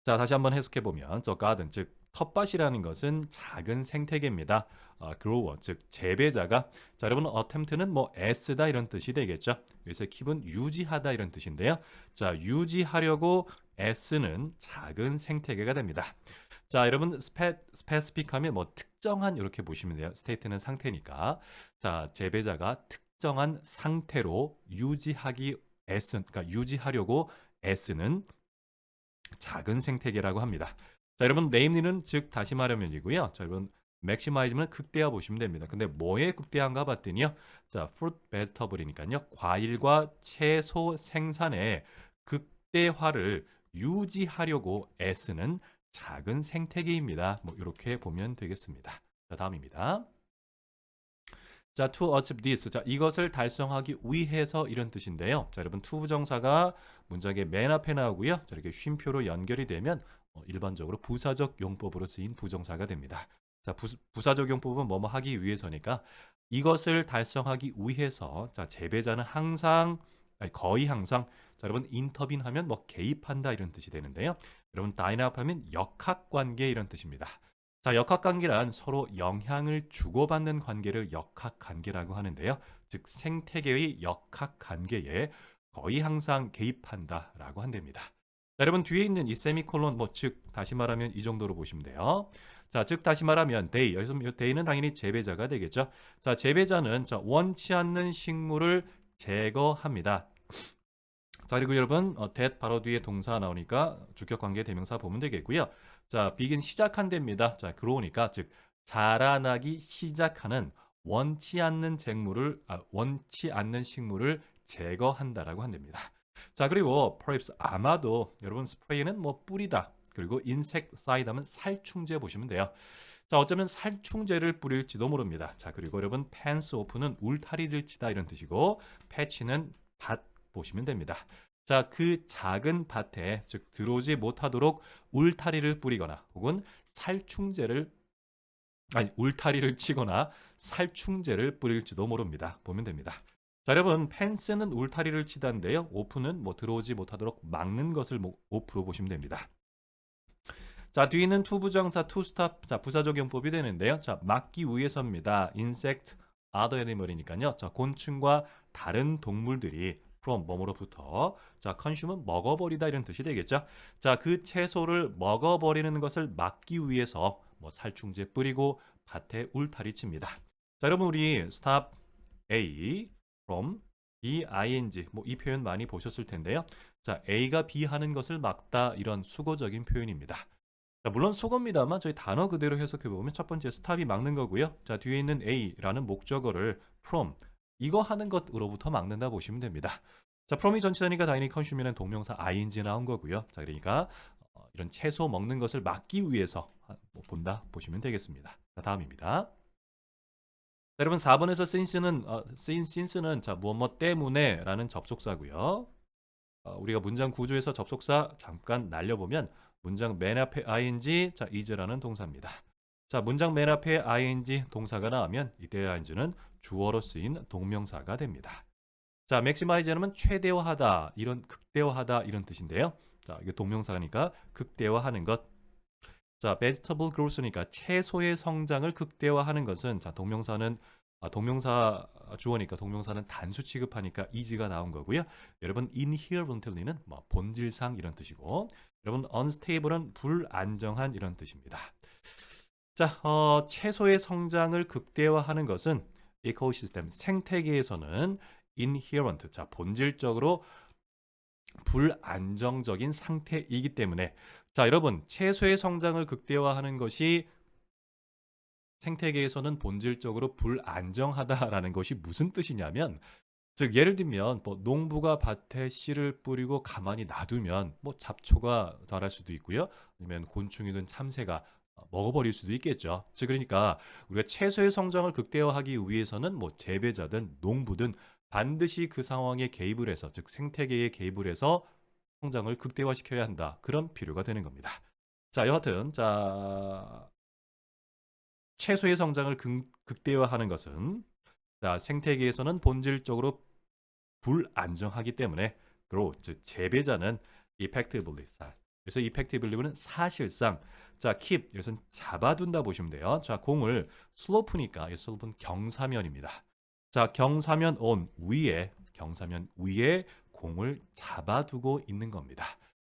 자, 다시 한번 해석해 보면 저 garden, 즉 텃밭이라는 것은 작은 생태계입니다. grower, 즉 재배자가 자 여러분 attempt는 뭐 애쓰다 이런 뜻이 되겠죠. 여기서 keep은 유지하다 이런 뜻인데요. 자 유지하려고 애쓰는 작은 생태계가 됩니다. 자 여러분 specific하면 뭐 특정한 이렇게 보시면 돼요. state는 상태니까 자 재배자가 특정한 상태로 유지하기 애쓴 그러니까 유지하려고 애쓰는 작은 생태계라고 합니다. 자, 여러분 name는 즉 다시 말하면이고요. 자, 여러분 maximize는 극대화 보시면 됩니다. 근데 뭐에 극대화인가 봤더니요. 자, fruit vegetable이니까요. 과일과 채소 생산의 극대화를 유지하려고 애쓰는 작은 생태계입니다. 뭐 이렇게 보면 되겠습니다. 자, 다음입니다. 자, to achieve this. 자, 이것을 달성하기 위해서 이런 뜻인데요. 자, 여러분 to 부정사가 문장의 맨 앞에 나오고요. 자, 이렇게 쉼표로 연결이 되면 일반적으로 부사적 용법으로 쓰인 부정사가 됩니다. 자, 부사적 용법은 뭐뭐 하기 위해서니까 이것을 달성하기 위해서 자, 재배자는 항상 아니, 거의 항상 자, 여러분 인터빈 하면 뭐 개입한다 이런 뜻이 되는데요. 여러분 다이나프 하면 역학관계 이런 뜻입니다. 자, 역학관계란 서로 영향을 주고받는 관계를 역학관계라고 하는데요. 즉 생태계의 역학관계에 거의 항상 개입한다라고 한답니다. 자, 여러분 뒤에 있는 이 세미콜론 즉 다시 말하면 이 정도로 보시면 돼요. 자, 즉 다시 말하면 they 여기서 they는 당연히 재배자가 되겠죠. 자, 재배자는 원치 않는 식물을 제거합니다. 자, 그리고 여러분 that 바로 뒤에 동사 나오니까 주격관계 대명사 보면 되겠고요. 자, begin 시작한답니다. 자, 그러니까 즉 자라나기 시작하는 원치 않는 원치 않는 식물을 제거한다라고 한답니다. 자, 그리고 perhaps 아마도 여러분 스프레이는 뭐 뿌리다. 그리고 insecticide 하면 살충제 보시면 돼요. 자, 어쩌면 살충제를 뿌릴지도 모릅니다. 자, 그리고 여러분 fence off는 울타리를 치다 이런 뜻이고 patch는 밭 보시면 됩니다. 자, 그 작은 밭에 즉 들어오지 못하도록 울타리를 뿌리거나 혹은 울타리를 치거나 살충제를 뿌릴지도 모릅니다. 보면 됩니다. 자, 여러분 펜스는 울타리를 치다인데요. 오프는 뭐 들어오지 못하도록 막는 것을 오프로 보시면 됩니다. 자, 뒤에는 to 부정사 to stop 자, 부사적 용법이 되는데요. 자, 막기 위해서입니다. insect, other animal이니까요. 자, 곤충과 다른 동물들이 from 뭐뭐로부터 자, consume은 먹어버리다 이런 뜻이 되겠죠. 자, 그 채소를 먹어버리는 것을 막기 위해서 뭐 살충제 뿌리고 밭에 울타리 칩니다. 자, 여러분 우리 stop A from B, ing 뭐 이 표현 많이 보셨을 텐데요. 자, A가 B 하는 것을 막다 이런 수거적인 표현입니다. 자, 물론 속어입니다만 저희 단어 그대로 해석해 보면 첫 번째 스탑이 막는 거고요. 자, 뒤에 있는 A라는 목적어를 from 이거 하는 것으로부터 막는다 보시면 됩니다. 자, from이 전치사니까 당연히 consume는 동명사 ing 나온 거고요. 자, 그러니까 이런 채소 먹는 것을 막기 위해서 본다 보시면 되겠습니다. 자, 다음입니다. 자, 여러분 4번에서 since는 자, 무엇 때문에라는 접속사고요. 우리가 문장 구조에서 접속사 잠깐 날려보면 문장 맨 앞에 ing, 자, is라는 동사입니다. 자, 문장 맨 앞에 ing 동사가 나오면 이때 ing는 주어로 쓰인 동명사가 됩니다. 자, maximize는 최대화하다, 이런 극대화하다 이런 뜻인데요. 자, 이게 동명사니까 극대화하는 것. 자, vegetable growth니까 채소의 성장을 극대화하는 것은 자, 동명사 주어니까 동명사는 단수 취급하니까 is가 나온 거고요. 여러분 inherently는 뭐 본질상 이런 뜻이고 여러분 unstable은 불안정한 이런 뜻입니다. 자, 채소의 성장을 극대화하는 것은 ecosystems 생태계에서는 inherent 자, 본질적으로 불안정적인 상태이기 때문에 자, 여러분 채소의 성장을 극대화하는 것이 생태계에서는 본질적으로 불안정하다라는 것이 무슨 뜻이냐면 즉 예를 들면 뭐 농부가 밭에 씨를 뿌리고 가만히 놔두면 뭐 잡초가 자랄 수도 있고요. 아니면 곤충이든 참새가 먹어버릴 수도 있겠죠. 즉 그러니까 우리가 채소의 성장을 극대화하기 위해서는 뭐 재배자든 농부든 반드시 그 상황에 개입을 해서 즉 생태계에 개입을 해서 성장을 극대화시켜야 한다. 그런 필요가 되는 겁니다. 자, 여하튼 자 채소의 성장을 극대화하는 것은 자, 생태계에서는 본질적으로 불안정하기 때문에 즉 재배자는 effectively 그래서 effectively는 사실상 자, keep 여기서는 잡아둔다 보시면 돼요. 자, 공을 슬로프니까 이 슬로프는 경사면입니다. 자, 경사면 위에 공을 잡아두고 있는 겁니다.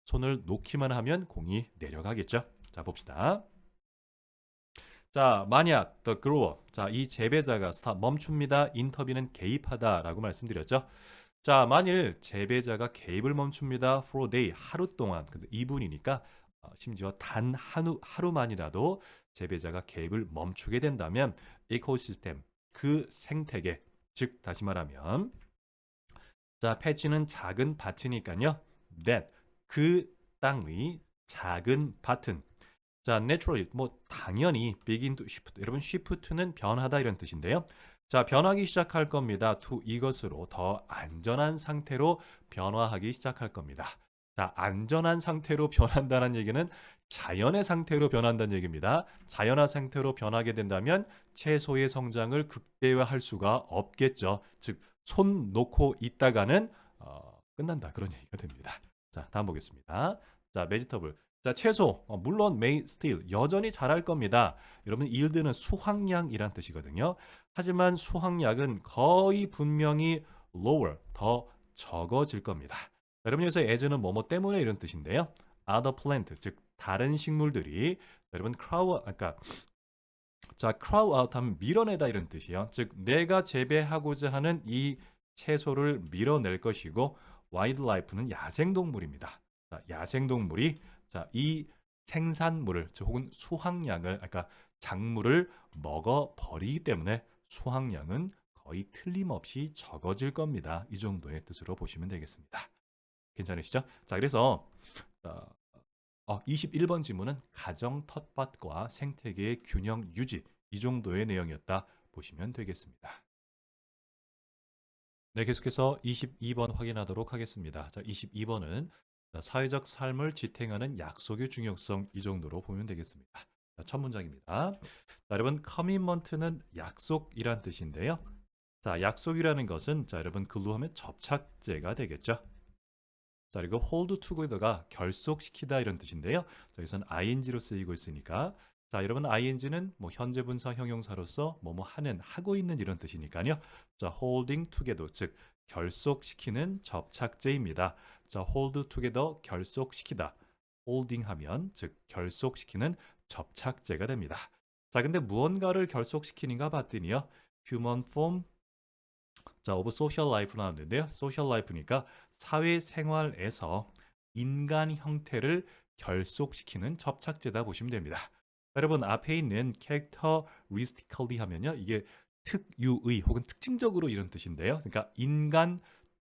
손을 놓기만 하면 공이 내려가겠죠. 자, 봅시다. 자, 만약 the grower, 자, 이 재배자가 stop 멈춥니다. 인터뷰는 개입하다라고 말씀드렸죠. 자, 만일 재배자가 개입을 멈춥니다. for a day, 하루 동안. 근데 2분이니까 심지어 단 하루만이라도 재배자가 개입을 멈추게 된다면 에코시스템, 그 생태계, 즉 다시 말하면 자, 패치는 작은 밭이니까요. that, 그 땅의 작은 밭은 자, naturally 뭐 당연히 begin to shift. 여러분 shift는 변하다 이런 뜻인데요. 자, 변하기 시작할 겁니다. to 이것으로 더 안전한 상태로 변화하기 시작할 겁니다. 자, 안전한 상태로 변한다는 얘기는 자연의 상태로 변한다는 얘기입니다. 자연의 상태로 변하게 된다면 채소의 성장을 극대화할 수가 없겠죠. 즉, 손 놓고 있다가는 끝난다 그런 얘기가 됩니다. 자, 다음 보겠습니다. 자, 베지터블. 자, 채소 물론 may still 여전히 자랄 겁니다. 여러분 yield는 수확량이란 뜻이거든요. 하지만 수확량은 거의 분명히 lower 더 적어질 겁니다. 자, 여러분 여기서 as는 뭐뭐 때문에 이런 뜻인데요. other plant 즉 다른 식물들이 여러분 crowd 아까 자 crowd out 하면 밀어내다 이런 뜻이에요. 즉 내가 재배하고자 하는 이 채소를 밀어낼 것이고 wildlife는 야생동물입니다. 자, 야생동물이 자, 이 생산물을 혹은 수확량을 아까 작물을 먹어 버리기 때문에 수확량은 거의 틀림없이 적어질 겁니다. 이 정도의 뜻으로 보시면 되겠습니다. 괜찮으시죠? 자, 그래서 21번 질문은 가정 텃밭과 생태계의 균형 유지 이 정도의 내용이었다 보시면 되겠습니다. 네, 계속해서 22번 확인하도록 하겠습니다. 자, 22번은 사회적 삶을 지탱하는 약속의 중요성 이 정도로 보면 되겠습니다. 자, 첫 문장입니다. 자, 여러분 커미먼트는 약속이란 뜻인데요. 자, 약속이라는 것은 자, 여러분 글루하면 접착제가 되겠죠. 자, 그리고 hold together가 결속시키다 이런 뜻인데요. 자, 여기서는 ing로 쓰이고 있으니까 자, 여러분 ing는 뭐 현재 분사 형용사로서 뭐뭐 하는 하고 있는 이런 뜻이니까요. 자, holding together 즉 결속시키는 접착제입니다. 자, hold together 결속시키다. holding 하면 즉 결속시키는 접착제가 됩니다. 자, 근데 무언가를 결속시키는가 봤더니요. human form 자, of social life 나왔는데요. social life니까 사회생활에서 인간 형태를 결속시키는 접착제다 보시면 됩니다. 여러분 앞에 있는 characteristically 하면요. 이게 특유의 혹은 특징적으로 이런 뜻인데요. 그러니까 인간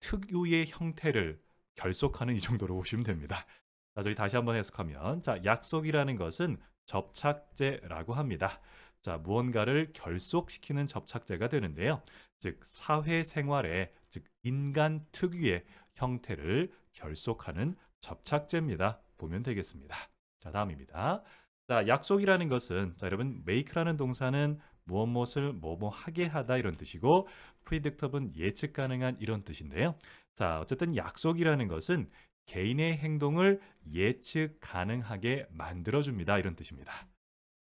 특유의 형태를 결속하는 이 정도로 보시면 됩니다. 자, 저희 다시 한번 해석하면 자, 약속이라는 것은 접착제라고 합니다. 자, 무언가를 결속시키는 접착제가 되는데요. 즉 사회생활에 즉 인간 특유의 형태를 결속하는 접착제입니다. 보면 되겠습니다. 자, 다음입니다. 자, 약속이라는 것은 자, 여러분 make라는 동사는 무엇을 뭐뭐 하게 하다 이런 뜻이고 predictable은 예측 가능한 이런 뜻인데요. 자, 어쨌든 약속이라는 것은 개인의 행동을 예측 가능하게 만들어줍니다. 이런 뜻입니다.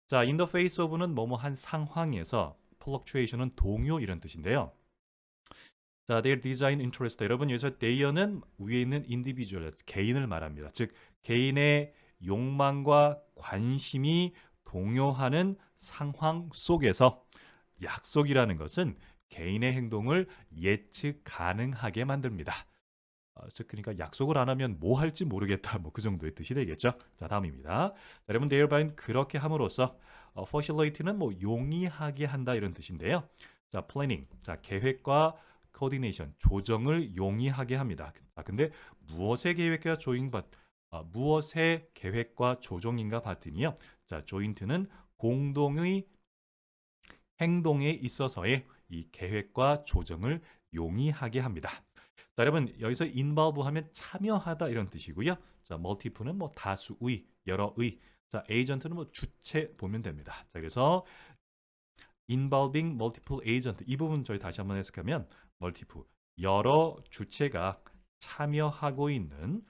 자, in the face of는 뭐뭐한 상황에서 fluctuation은 동요 이런 뜻인데요. 자, their design interest. 여러분 여기서 they는 위에 있는 individual, 개인을 말합니다. 즉 개인의 욕망과 관심이 동요하는 상황 속에서 약속이라는 것은 개인의 행동을 예측 가능하게 만듭니다. 즉 그러니까 약속을 안 하면 뭐 할지 모르겠다. 뭐 그 정도의 뜻이 되겠죠. 자, 다음입니다. 자, 여러분 thereby 그렇게 함으로써 facilitate는 뭐 용이하게 한다 이런 뜻인데요. 자, planning. 자, 계획과 coordination, 조정을 용이하게 합니다. 자, 근데 무엇의 계획과 무엇의 계획과 조정인가 봤더니요. 자, joint는 공동의 행동에 있어서의 이 계획과 조정을 용이하게 합니다. 자, 여러분 여기서 involve 하면 참여하다 이런 뜻이고요. 자, multiple는 뭐 다수의, 여러의. 자, agent는 뭐 주체 보면 됩니다. 자, 그래서 involving multiple agent 이 부분 저희 다시 한번 해석하면 multiple 여러 주체가 참여하고 있는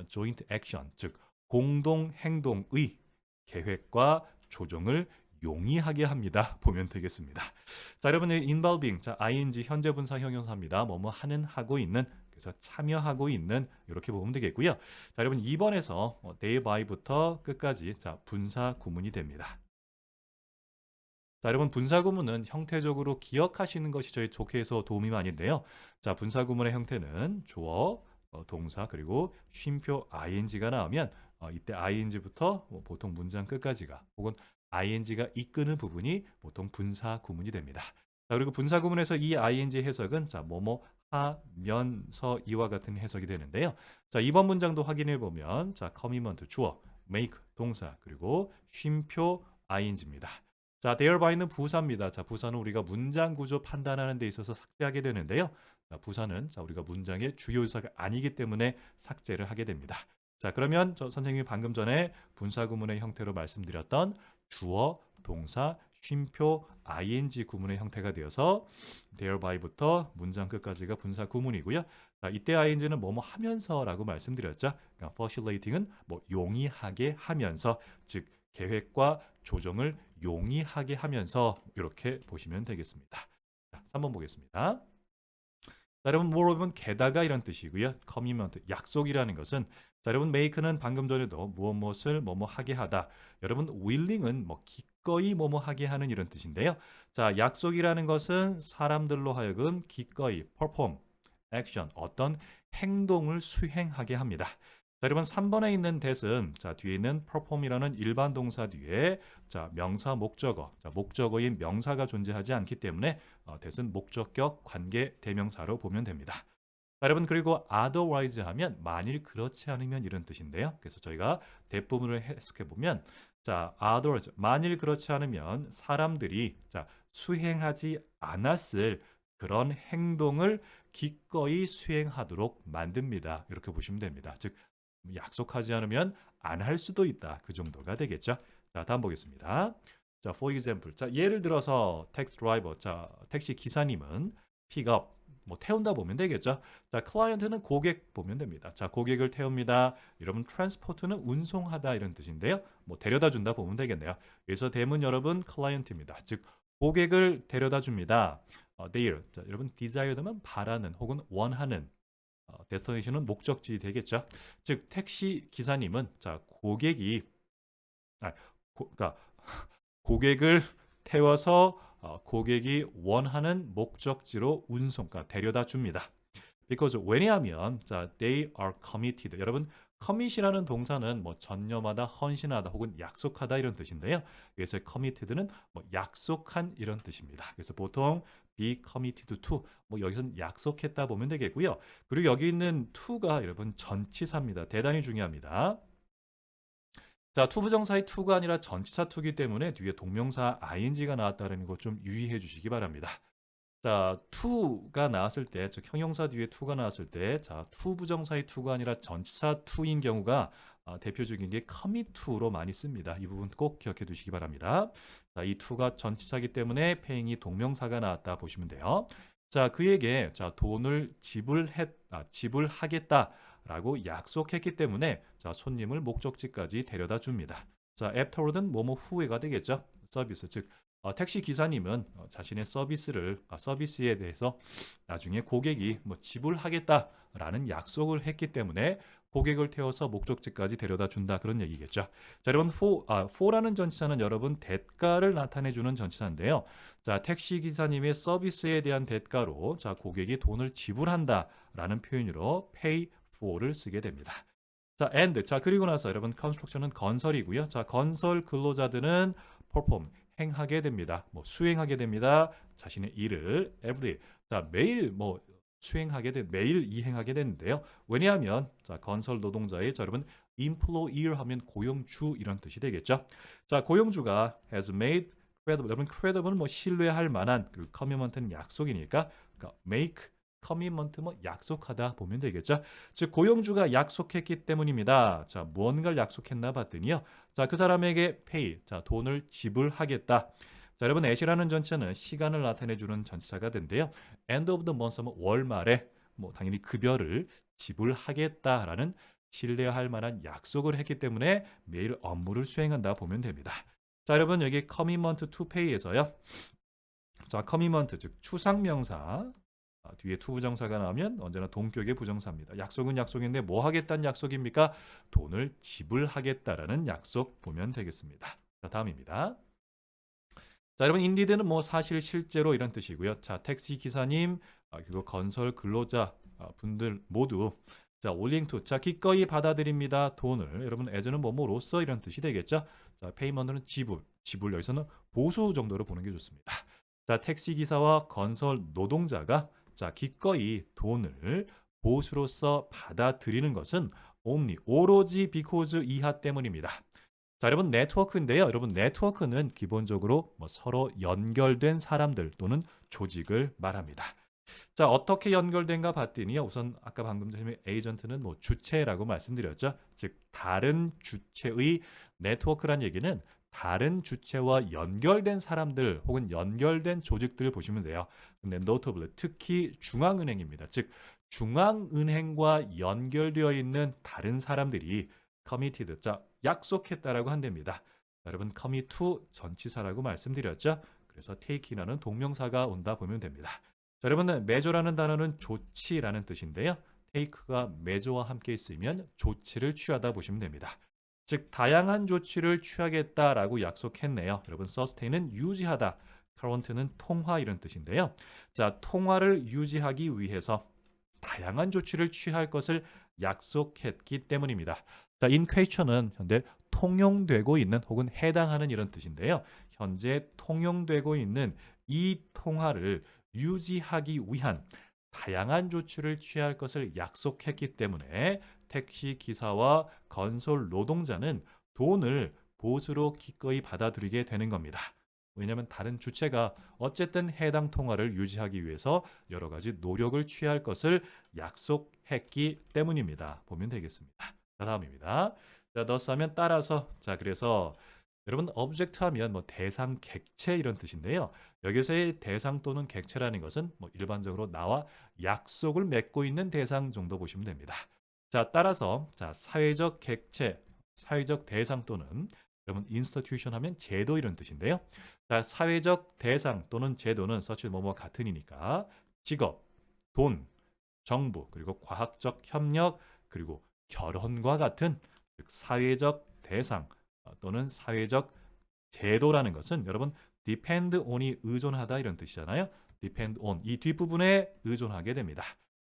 joint action 즉 공동 행동의 계획과 조정을 용이하게 합니다. 보면 되겠습니다. 자, 여러분, involving, 자, ing 현재 분사 형용사입니다. 뭐뭐 하는, 하고 있는, 그래서 참여하고 있는 이렇게 보면 되겠고요. 자, 여러분 2번에서 day by부터 끝까지 자, 분사 구문이 됩니다. 자, 여러분 분사 구문은 형태적으로 기억하시는 것이 저희 독해에서 도움이 많이 돼요. 자, 분사 구문의 형태는 주어, 동사 그리고 쉼표 ing가 나오면 이때 ing부터 보통 문장 끝까지가 혹은 ing가 이끄는 부분이 보통 분사 구문이 됩니다. 자, 그리고 분사 구문에서 이 ing 해석은 자, 뭐뭐 하면서 이와 같은 해석이 되는데요. 자, 이번 문장도 확인해 보면 자, commitment 주어, make 동사 그리고 쉼표 ing입니다. 자, thereby는 부사입니다. 자, 부사는 우리가 문장 구조 판단하는 데 있어서 삭제하게 되는데요. 자, 부사는 자, 우리가 문장의 주요 요소가 아니기 때문에 삭제를 하게 됩니다. 자, 그러면 선생님이 방금 전에 분사 구문의 형태로 말씀드렸던 주어, 동사, 쉼표, ing 구문의 형태가 되어서 thereby부터 문장 끝까지가 분사 구문이고요. 자, 이때 ing는 뭐뭐 하면서라고 말씀드렸죠. 그러니까 facilitating은 뭐 용이하게 하면서, 즉 계획과 조정을 용이하게 하면서 이렇게 보시면 되겠습니다. 자, 3번 보겠습니다. 자, 여러분 moreover는 게다가 이런 뜻이고요. commitment 약속이라는 것은 자, 여러분 make는 방금 전에도 무엇을 뭐뭐 하게 하다. 여러분 willing은 뭐 기꺼이 뭐뭐 하게 하는 이런 뜻인데요. 자, 약속이라는 것은 사람들로 하여금 기꺼이 perform action 어떤 행동을 수행하게 합니다. 자, 여러분 3번에 있는 that은 자, 뒤에 있는 perform이라는 일반 동사 뒤에 자, 명사 목적어, 자, 목적어인 명사가 존재하지 않기 때문에 that은 목적격 관계 대명사로 보면 됩니다. 자, 여러분 그리고 otherwise 하면 만일 그렇지 않으면 이런 뜻인데요. 그래서 저희가 대부분을 해석해 보면 자, otherwise 만일 그렇지 않으면 사람들이 자, 수행하지 않았을 그런 행동을 기꺼이 수행하도록 만듭니다. 이렇게 보시면 됩니다. 즉 약속하지 않으면 안 할 수도 있다. 그 정도가 되겠죠. 자, 다음 보겠습니다. 자, for example. 자, 예를 들어서 택시 드라이버. 자, 택시 기사님은 픽업 뭐 태운다 보면 되겠죠. 자, 클라이언트는 고객 보면 됩니다. 자, 고객을 태웁니다. 여러분 트랜스포트는 운송하다 이런 뜻인데요. 뭐 데려다 준다 보면 되겠네요. 그래서 대문 여러분 클라이언트입니다. 즉 고객을 데려다 줍니다. there. 자, 여러분 desired면 바라는 혹은 원하는 데스티네이션은 목적지 되겠죠. 즉 택시 기사님은 자 고객이 그러니까 고객을 태워서 고객이 원하는 목적지로 운송, 그러니까 데려다 줍니다. Because 왜냐하면 자 they are committed. 여러분 commit이라는 동사는 뭐 전념하다, 헌신하다 혹은 약속하다 이런 뜻인데요. 그래서 committed는 뭐 약속한 이런 뜻입니다. 그래서 보통 be committed to 뭐 여기서는 약속했다 보면 되겠고요. 그리고 여기 있는 to가 여러분 전치사입니다. 대단히 중요합니다. 자, 투부정사의 to가 아니라 전치사 to이기 때문에 뒤에 동명사 ing가 나왔다는 거 좀 유의해 주시기 바랍니다. 자, to가 나왔을 때, 즉 형용사 뒤에 to가 나왔을 때, 자, to 부정사의 to가 아니라 전치사 to인 경우가 대표적인 게 commit to로 많이 씁니다. 이 부분 꼭 기억해 두시기 바랍니다. 자, 이 to가 전치사기 때문에 paying이 동명사가 나왔다 보시면 돼요. 자, 그에게 자, 돈을 지불하겠다라고 약속했기 때문에 자, 손님을 목적지까지 데려다 줍니다. 자, afterward는 뭐뭐 후에가 되겠죠. 서비스, 즉 택시 기사님은 자신의 서비스에 대해서 나중에 고객이 뭐 지불하겠다라는 약속을 했기 때문에 고객을 태워서 목적지까지 데려다 준다 그런 얘기겠죠. 자, 여러분 for라는 전치사는 여러분 대가를 나타내 주는 전치사인데요. 자, 택시 기사님의 서비스에 대한 대가로 자, 고객이 돈을 지불한다라는 표현으로 pay for를 쓰게 됩니다. 자, and 자, 그리고 나서 여러분 construction은 건설이고요. 자, 건설 근로자들은 perform 행하게 됩니다. 뭐 수행하게 됩니다. 자신의 일을 every 자 매일 뭐 매일 이행하게 되는데요. 왜냐하면 자 건설 노동자의 자 여러분 employer 하면 고용주 이런 뜻이 되겠죠. 자 고용주가 has made credible 여러분 credible은 뭐 신뢰할 만한 그리고 commitment는 약속이니까 그러니까 make commitment 뭐 약속하다 보면 되겠죠. 즉 고용주가 약속했기 때문입니다. 자 무언가를 약속했나 봤더니요. 자 그 사람에게 pay 자 돈을 지불하겠다. 자 여러분 at이라는 전치사는 시간을 나타내 주는 전치사가 된대요. end of the month 하면 월 말에 뭐 당연히 급여를 지불하겠다라는 신뢰할 만한 약속을 했기 때문에 매일 업무를 수행한다 보면 됩니다. 자, 여러분 여기 commitment to pay에서요. 자, commitment 즉 추상명사 뒤에 to 부정사가 나오면 언제나 동격의 부정사입니다. 약속은 약속인데 뭐 하겠다는 약속입니까? 돈을 지불하겠다라는 약속 보면 되겠습니다. 자, 다음입니다. 자, 여러분 인디드는 뭐 사실 실제로 이런 뜻이고요. 자, 택시 기사님 그리고 건설 근로자 분들 모두 자, 올링 투 자, 기꺼이 받아들입니다. 돈을 여러분 as는 뭐뭐로써 이런 뜻이 되겠죠. 자, 페이먼트는 지불 여기서는 보수 정도로 보는 게 좋습니다. 자, 택시 기사와 건설 노동자가 자, 기꺼이 돈을 보수로서 받아들이는 것은 only 오로지 because 이하 때문입니다. 자, 여러분 네트워크인데요. 여러분 네트워크는 기본적으로 뭐 서로 연결된 사람들 또는 조직을 말합니다. 자, 어떻게 연결된가 봤더니요. 우선 아까 방금 전에 에이전트는 뭐 주체라고 말씀드렸죠. 즉 다른 주체의 네트워크란 얘기는 다른 주체와 연결된 사람들 혹은 연결된 조직들을 보시면 돼요. 근데 notably 특히 중앙은행입니다. 즉 중앙은행과 연결되어 있는 다른 사람들이 committed, 자 약속했다라고 한답니다. 자, 여러분 commit to 전치사라고 말씀드렸죠. 그래서 take이라는 동명사가 온다 보면 됩니다. 자, 여러분 measure라는 단어는 조치라는 뜻인데요. take가 measure와 함께 있으면 조치를 취하다 보시면 됩니다. 즉 다양한 조치를 취하겠다라고 약속했네요. 여러분 sustain은 유지하다, current는 통화 이런 뜻인데요. 자, 통화를 유지하기 위해서 다양한 조치를 취할 것을 약속했기 때문입니다. 자, in question은 현재 통용되고 있는 혹은 해당하는 이런 뜻인데요. 현재 통용되고 있는 이 통화를 유지하기 위한 다양한 조치를 취할 것을 약속했기 때문에 택시 기사와 건설 노동자는 돈을 보수로 기꺼이 받아들이게 되는 겁니다. 왜냐하면 다른 주체가 어쨌든 해당 통화를 유지하기 위해서 여러 가지 노력을 취할 것을 약속했기 때문입니다. 보면 되겠습니다. 자, 다음입니다. 자, thus 하면 따라서. 자, 그래서 여러분 object 하면 뭐 대상, 객체 이런 뜻인데요. 여기서의 대상 또는 객체라는 것은 뭐 일반적으로 나와 약속을 맺고 있는 대상 정도 보시면 됩니다. 자, 따라서 자, 사회적 객체, 사회적 대상 또는 여러분 institution 하면 제도 이런 뜻인데요. 자, 사회적 대상 또는 제도는 such 뭐뭐 같으니까 직업, 돈, 정부, 그리고 과학적 협력, 그리고 결혼과 같은 즉 사회적 대상 또는 사회적 제도라는 것은 여러분 depend on이 의존하다 이런 뜻이잖아요. depend on 이 뒷부분에 의존하게 됩니다.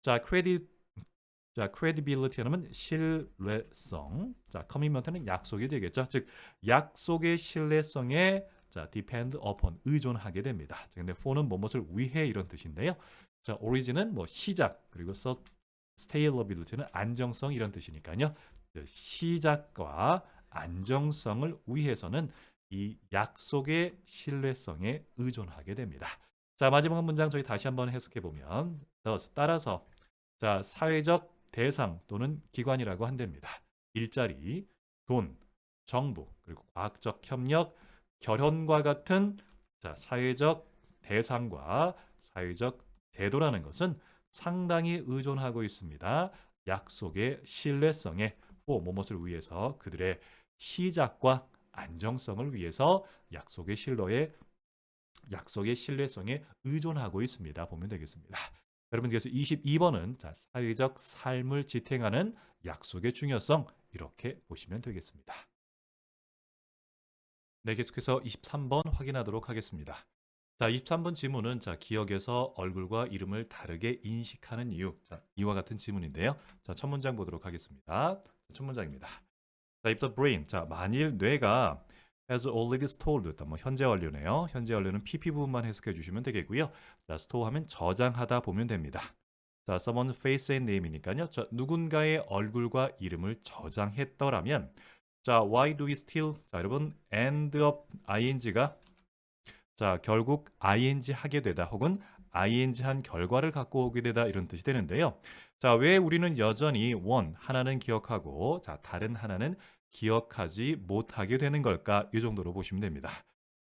자, credibility 하면 신뢰성. 자, commitment는 약속이 되겠죠. 즉 약속의 신뢰성에 자, depend upon 의존하게 됩니다. 자, 근데 for는 무엇을 위해 이런 뜻인데요. 자, origin은 뭐 시작 그리고 scalability는 안정성 이런 뜻이니까요. 시작과 안정성을 위해서는 이 약속의 신뢰성에 의존하게 됩니다. 자, 마지막 문장 저희 다시 한번 해석해 보면 따라서 자, 사회적 대상 또는 기관이라고 한답니다. 일자리, 돈, 정부, 그리고 과학적 협력, 결혼과 같은 자, 사회적 대상과 사회적 제도라는 것은 상당히 의존하고 있습니다. 약속의 신뢰성에 무엇을 위해서 그들의 시작과 안정성을 위해서 약속의 신뢰성에 의존하고 있습니다. 보면 되겠습니다. 여러분께서 22번은 자, 사회적 삶을 지탱하는 약속의 중요성 이렇게 보시면 되겠습니다. 네, 계속해서 23번 확인하도록 하겠습니다. 자, 23번 지문은 자, 기억에서 얼굴과 이름을 다르게 인식하는 이유. 자, 이와 같은 지문인데요. 자, 첫 문장 보도록 하겠습니다. 첫 문장입니다. 자, if the brain. 자, 만일 뇌가 has already stored. 뭐 현재 완료네요. 현재 완료는 PP 부분만 해석해 주시면 되겠고요. 자, store 하면 저장하다 보면 됩니다. 자, someone's face and name이니까요. 자, 누군가의 얼굴과 이름을 저장했더라면 자, why do we still? 자, 여러분 end up ing가 자, 결국 ing 하게 되다 혹은 ing 한 결과를 갖고 오게 되다 이런 뜻이 되는데요. 자, 왜 우리는 여전히 하나는 기억하고 자, 다른 하나는 기억하지 못하게 되는 걸까? 이 정도로 보시면 됩니다.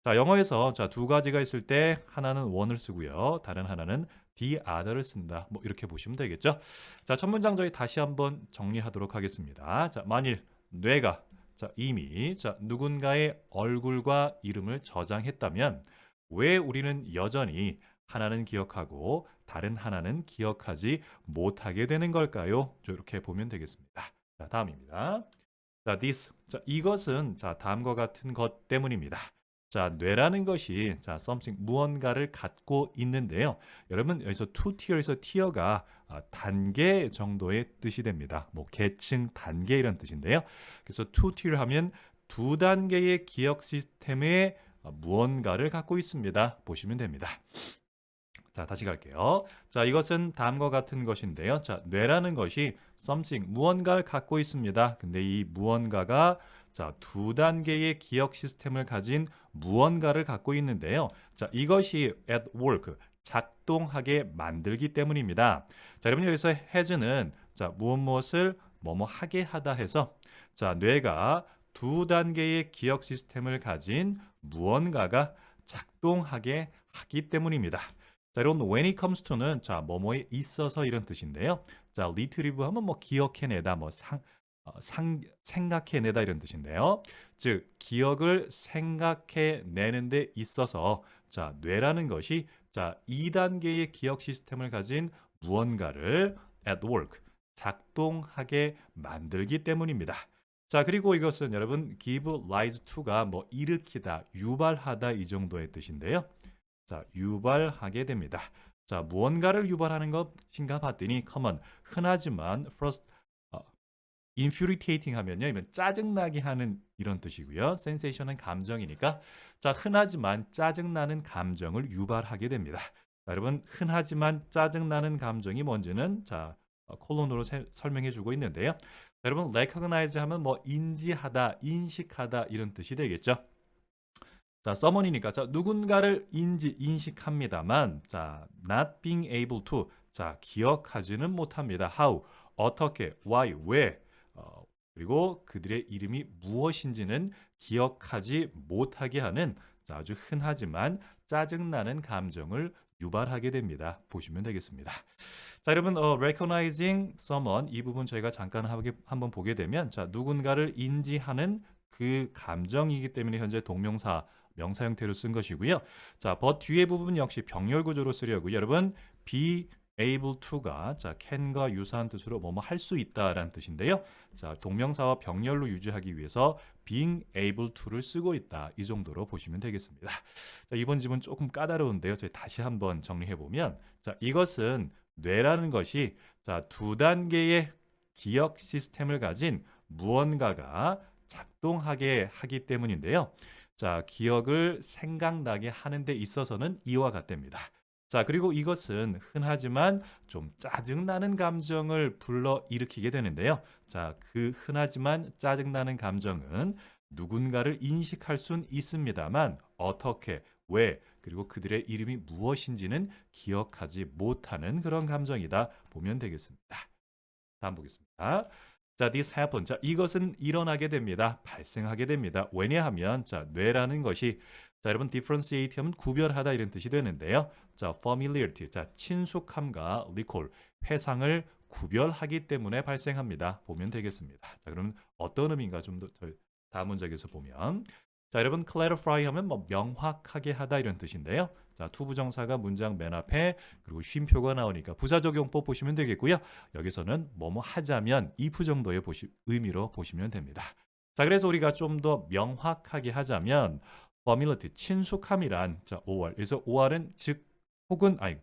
자, 영어에서 자, 두 가지가 있을 때 하나는 one을 쓰고요. 다른 하나는 the other를 쓴다. 뭐 이렇게 보시면 되겠죠. 자, 첫 문장 저희 다시 한번 정리하도록 하겠습니다. 자, 만일 뇌가 자, 이미 자, 누군가의 얼굴과 이름을 저장했다면 왜 우리는 여전히 하나는 기억하고 다른 하나는 기억하지 못하게 되는 걸까요? 이렇게 보면 되겠습니다. 자, 다음입니다. 자, this. 자, 이것은 자, 다음과 같은 것 때문입니다. 자, 뇌라는 것이 자, something 무언가를 갖고 있는데요. 여러분 여기서 two tier에서 tier가 단계 정도의 뜻이 됩니다. 뭐 계층, 단계 이런 뜻인데요. 그래서 two tier 하면 두 단계의 기억 시스템에 무언가를 갖고 있습니다. 보시면 됩니다. 자, 다시 갈게요. 자, 이것은 다음과 같은 것인데요. 자, 뇌라는 것이 something, 무언가를 갖고 있습니다. 근데 이 무언가가 자, 두 단계의 기억 시스템을 가진 무언가를 갖고 있는데요. 자, 이것이 at work, 작동하게 만들기 때문입니다. 자, 여러분 여기서 has는 자, 무엇을 뭐뭐 하게 하다 해서 자, 뇌가 두 단계의 기억 시스템을 가진 무언가가 작동하게 하기 때문입니다. 자, 이런 when it comes to는 자, 뭐뭐에 있어서 이런 뜻인데요. 자, retrieve 하면 뭐 기억해내다, 뭐 생각해내다 이런 뜻인데요. 즉, 기억을 생각해내는 데 있어서 자, 뇌라는 것이 자, 2단계의 기억 시스템을 가진 무언가를 at work, 작동하게 만들기 때문입니다. 자, 그리고 이것은 여러분 give rise to가 뭐 일으키다, 유발하다 이 정도의 뜻인데요. 자, 유발하게 됩니다. 자, 무언가를 유발하는 것인가 봤더니 common, 흔하지만 first, infuriating 하면요. 이건 짜증나게 하는 이런 뜻이고요. sensation은 감정이니까 자, 흔하지만 짜증나는 감정을 유발하게 됩니다. 자, 여러분 흔하지만 짜증나는 감정이 뭔지는 자, 콜론으로 설명해 주고 있는데요. 자, 여러분 recognize 하면 뭐 인지하다, 인식하다 이런 뜻이 되겠죠. 자, someone이니까 자, 누군가를 인식합니다만 자, not being able to 자, 기억하지는 못합니다. how 어떻게 why 왜 그리고 그들의 이름이 무엇인지는 기억하지 못하게 하는 자, 아주 흔하지만 짜증나는 감정을 유발하게 됩니다. 보시면 되겠습니다. 자, 여러분 recognizing someone 이 부분 저희가 잠깐 한번 보게 되면 자, 누군가를 인지하는 그 감정이기 때문에 현재 동명사 명사 형태로 쓴 것이고요. 자, but 뒤에 부분 역시 병렬 구조로 쓰려고 여러분 be able to가 자, can과 유사한 뜻으로 뭐뭐 할 수 있다라는 뜻인데요. 자, 동명사와 병렬로 유지하기 위해서 being able to를 쓰고 있다. 이 정도로 보시면 되겠습니다. 자, 이번 지문 조금 까다로운데요. 저희 다시 한번 정리해 보면 자, 이것은 뇌라는 것이 자, 두 단계의 기억 시스템을 가진 무언가가 작동하게 하기 때문인데요. 자, 기억을 생각나게 하는 데 있어서는 이와 같답니다. 자, 그리고 이것은 흔하지만 좀 짜증나는 감정을 불러일으키게 되는데요. 자, 그 흔하지만 짜증나는 감정은 누군가를 인식할 수는 있습니다만 어떻게, 왜, 그리고 그들의 이름이 무엇인지는 기억하지 못하는 그런 감정이다 보면 되겠습니다. 다음 보겠습니다. 자, this happen. 자, 이것은 일어나게 됩니다. 발생하게 됩니다. 왜냐하면 자, 뇌라는 것이 자, 여러분 differentiate 하면 구별하다 이런 뜻이 되는데요. 자, familiarity. 자, 친숙함과 recall, 회상을 구별하기 때문에 발생합니다. 보면 되겠습니다. 자, 그러면 어떤 의미인가 좀 더 다음 문장에서 보면 자, 여러분 clarify 하면 뭐 명확하게 하다 이런 뜻인데요. 자, 투부정사가 문장 맨 앞에 그리고 쉼표가 나오니까 부사적용법 보시면 되겠고요. 여기서는 뭐뭐 하자면 if 정도의 의미로 보시면 됩니다. 자, 그래서 우리가 좀 더 명확하게 하자면 familiarity, 친숙함이란 자, OR. 그래서 OR은 즉 혹은 아니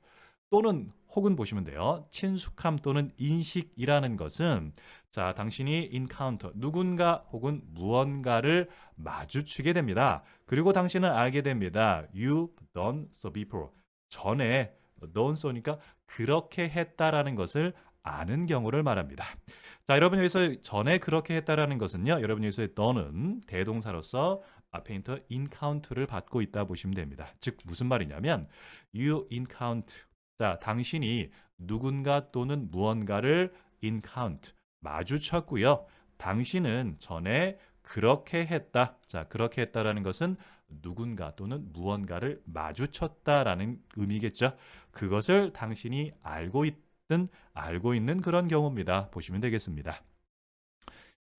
또는 혹은 보시면 돼요. 친숙함 또는 인식이라는 것은 자, 당신이 encounter 누군가 혹은 무언가를 마주치게 됩니다. 그리고 당신은 알게 됩니다. You done so before. 전에 done so니까 그렇게 했다라는 것을 아는 경우를 말합니다. 자, 여러분 여기서 전에 그렇게 했다라는 것은요. 여러분 여기서 done은 대동사로서 앞에 인터 encounter를 받고 있다 보시면 됩니다. 즉 무슨 말이냐면 you encounter 자, 당신이 누군가 또는 무언가를 encounter 마주쳤고요. 당신은 전에 그렇게 했다. 자, 그렇게 했다라는 것은 누군가 또는 무언가를 마주쳤다라는 의미겠죠. 그것을 당신이 알고 있든 알고 있는 그런 경우입니다. 보시면 되겠습니다.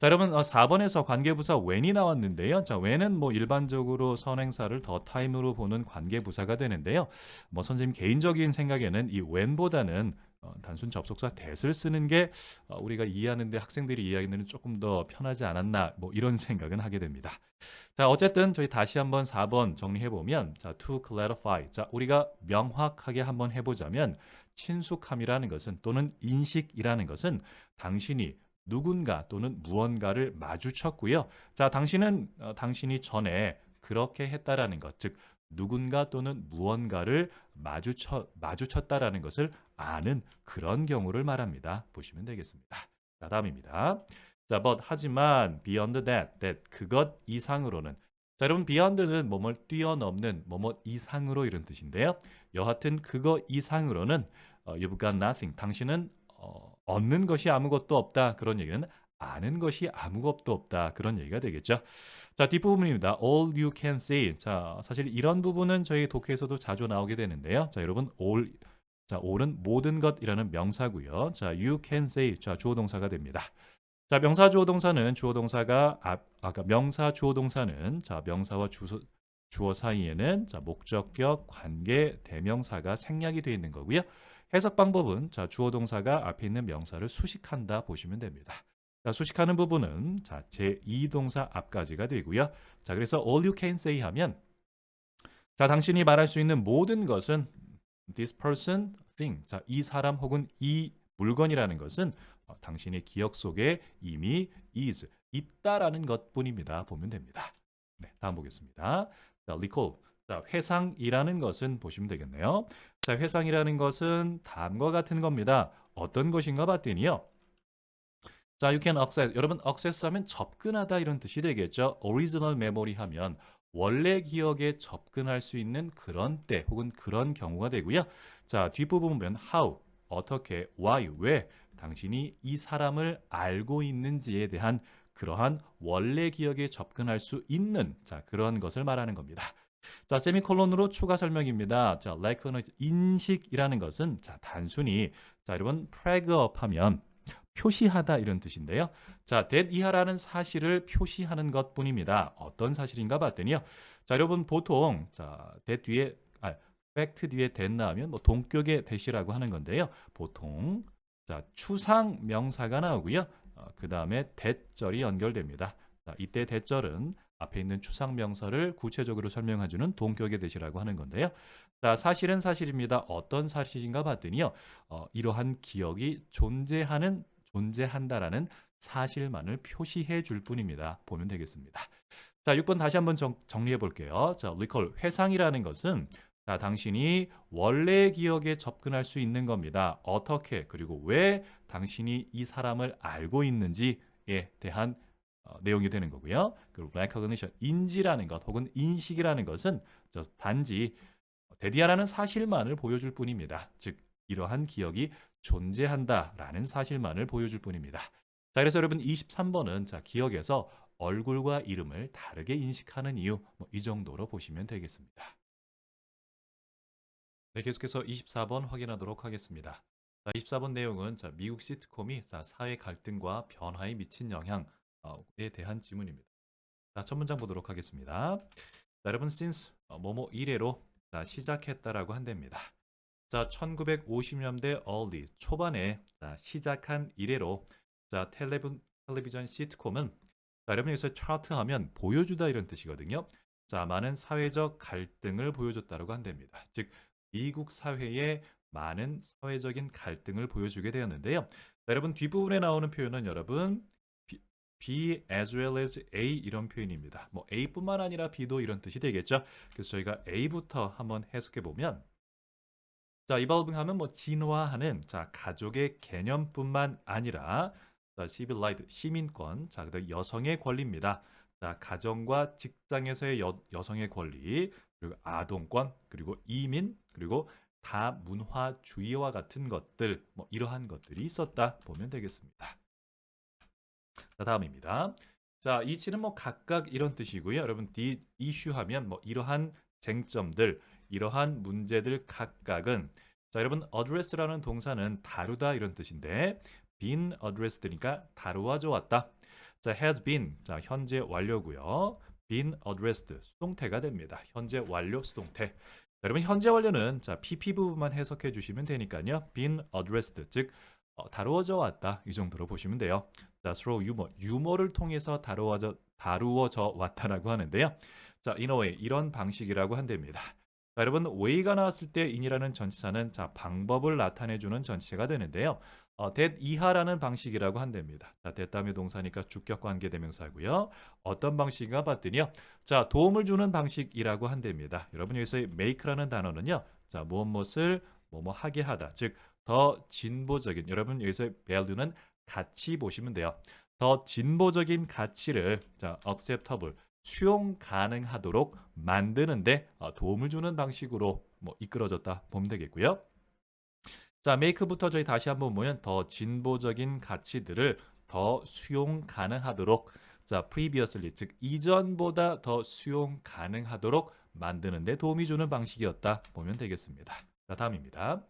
자, 여러분 4번에서 관계부사 when이 나왔는데요. 자, when은 뭐 일반적으로 선행사를 더 타임으로 보는 관계부사가 되는데요. 뭐 선생님 개인적인 생각에는 이 when보다는 단순 접속사 that을 쓰는 게 우리가 이해하는데 학생들이 이해하기는 조금 더 편하지 않았나 뭐 이런 생각은 하게 됩니다. 자, 어쨌든 저희 다시 한번 4번 정리해 보면 자, to clarify. 자, 우리가 명확하게 한번 해 보자면 친숙함이라는 것은 또는 인식이라는 것은 당신이 누군가 또는 무언가를 마주쳤고요. 자, 당신이 전에 그렇게 했다라는 것, 즉 누군가 또는 무언가를 마주쳤다라는 것을 아는 그런 경우를 말합니다. 보시면 되겠습니다. 자, 다음입니다. 자, but 하지만 beyond that 그것 이상으로는 자, 여러분 beyond는 뭐뭘 뛰어넘는 뭐뭐 이상으로 이런 뜻인데요. 여하튼 그거 이상으로는 you've got nothing. 당신은 얻는 것이 아무것도 없다. 그런 얘기는 아는 것이 아무것도 없다. 그런 얘기가 되겠죠. 자, 뒷부분입니다. All you can say. 자, 사실 이런 부분은 저희 독해에서도 자주 나오게 되는데요. 자, 여러분 all 자, all은 모든 것이라는 명사고요. 자, you can say. 자, 주어 동사가 됩니다. 자, 명사 주어 동사는 주어 동사가 아까 명사 주어 동사는 자, 명사와 주어 사이에는 자, 목적격, 관계, 대명사가 생략이 되어 있는 거고요. 해석 방법은 자, 주어 동사가 앞에 있는 명사를 수식한다 보시면 됩니다. 자, 수식하는 부분은 자, 제2동사 앞까지가 되고요. 자, 그래서 all you can say 하면 자, 당신이 말할 수 있는 모든 것은 this person, thing. 자, 이 사람 혹은 이 물건이라는 것은 당신의 기억 속에 이미 있다라는 것뿐입니다. 보면 됩니다. 네, 다음 보겠습니다. 자, recall. 자, 회상이라는 것은 보시면 되겠네요. 자, 회상이라는 것은 다음과 같은 겁니다. 어떤 것인가 봤더니요. 자, you can access. 여러분, access 하면 접근하다 이런 뜻이 되겠죠. original memory 하면 원래 기억에 접근할 수 있는 그런 때 혹은 그런 경우가 되고요. 자, 뒷부분 보면 how, 어떻게, why, 왜 당신이 이 사람을 알고 있는지에 대한 그러한 원래 기억에 접근할 수 있는 자, 그런 것을 말하는 겁니다. 자, 세미콜론으로 추가 설명입니다. 자, recognize, 인식이라는 것은 자, 단순히 자, 여러분 flag up 하면 표시하다 이런 뜻인데요. 자, that 이하라는 사실을 표시하는 것뿐입니다. 어떤 사실인가 봤더니요. 자, 여러분 보통 자, that 뒤에 fact 뒤에 that 나오면 뭐 동격의 that이라고 하는 건데요. 보통 자, 추상 명사가 나오고요. 그 다음에 that절이 연결됩니다. 자, 이때 that절은 앞에 있는 추상 명사를 구체적으로 설명해주는 동격의 that이라고 하는 건데요. 자, 사실은 사실입니다. 어떤 사실인가 봤더니요. 이러한 기억이 존재한다라는 사실만을 표시해 줄 뿐입니다. 보면 되겠습니다. 자, 6번 다시 한번 정리해 볼게요. 자, recall, 회상이라는 것은 자, 당신이 원래 기억에 접근할 수 있는 겁니다. 어떻게 그리고 왜 당신이 이 사람을 알고 있는지에 대한 내용이 되는 거고요. 그리고 recognition, 인지라는 것 혹은 인식이라는 것은 단지 데디아라는 사실만을 보여줄 뿐입니다. 즉 이러한 기억이 존재한다라는 사실만을 보여줄 뿐입니다. 자, 그래서 여러분 23번은 자, 기억에서 얼굴과 이름을 다르게 인식하는 이유 이 정도로 보시면 되겠습니다. 네, 계속해서 24번 확인하도록 하겠습니다. 자, 24번 내용은 자, 미국 시트콤이 사회 갈등과 변화에 미친 영향에 대한 지문입니다. 자, 첫 문장 보도록 하겠습니다. 자, 여러분 since 뭐뭐 이래로 자, 시작했다라고 한답니다. 자, 1950년대 early 초반에 자, 시작한 이래로 자, 텔레비전 시트콤은 자, 여러분 여기서 차트 하면 보여주다 이런 뜻이거든요. 자, 많은 사회적 갈등을 보여줬다고 한답니다. 즉 미국 사회에 많은 사회적인 갈등을 보여주게 되었는데요. 자, 여러분 뒷부분에 나오는 표현은 여러분 B as well as A 이런 표현입니다. 뭐 A뿐만 아니라 B도 이런 뜻이 되겠죠. 그래서 저희가 A부터 한번 해석해 보면 자, evolving 하면 뭐 진화하는 자, 가족의 개념뿐만 아니라 자, civil right 시민권, 자, 그다음 여성의 권리입니다. 자, 가정과 직장에서의 여성의 권리, 그리고 아동권, 그리고 이민, 그리고 다문화주의와 같은 것들, 뭐 이러한 것들이 있었다 보면 되겠습니다. 자, 다음입니다. 자, each는 뭐 각각 이런 뜻이고요. 여러분 did issue 하면 뭐 이러한 쟁점들, 이러한 문제들 각각은 자, 여러분 address라는 동사는 다루다 이런 뜻인데 been addressed니까 다루어져 왔다. 자, has been 자, 현재 완료고요. been addressed 수동태가 됩니다. 현재 완료 수동태. 자, 여러분 현재 완료는 자, PP 부분만 해석해 주시면 되니까요. been addressed 즉 다루어져 왔다 이 정도로 보시면 돼요. 자, through 유머를 통해서 다루어져 왔다라고 하는데요. 자, in a way 이런 방식이라고 한답니다. 자, 여러분 way가 나왔을 때 in이라는 전치사는 자, 방법을 나타내주는 전치사가 되는데요. that 이하라는 방식이라고 한답니다. 자, that 다음에 동사니까 주격 관계 대명사고요. 어떤 방식인가 봤더니요. 자, 도움을 주는 방식이라고 한답니다. 여러분 여기서 make라는 단어는요. 자, 무엇을 뭐뭐 하게 하다. 즉 더 진보적인 여러분 여기서 value는 가치 보시면 돼요. 더 진보적인 가치를 자, acceptable 수용 가능하도록 만드는데 도움을 주는 방식으로 뭐 이끌어졌다 보면 되겠고요. 자, make부터 저희 다시 한번 보면 더 진보적인 가치들을 더 수용 가능하도록 자, previously 즉 이전보다 더 수용 가능하도록 만드는 데 도움이 주는 방식이었다 보면 되겠습니다. 자, 다음입니다.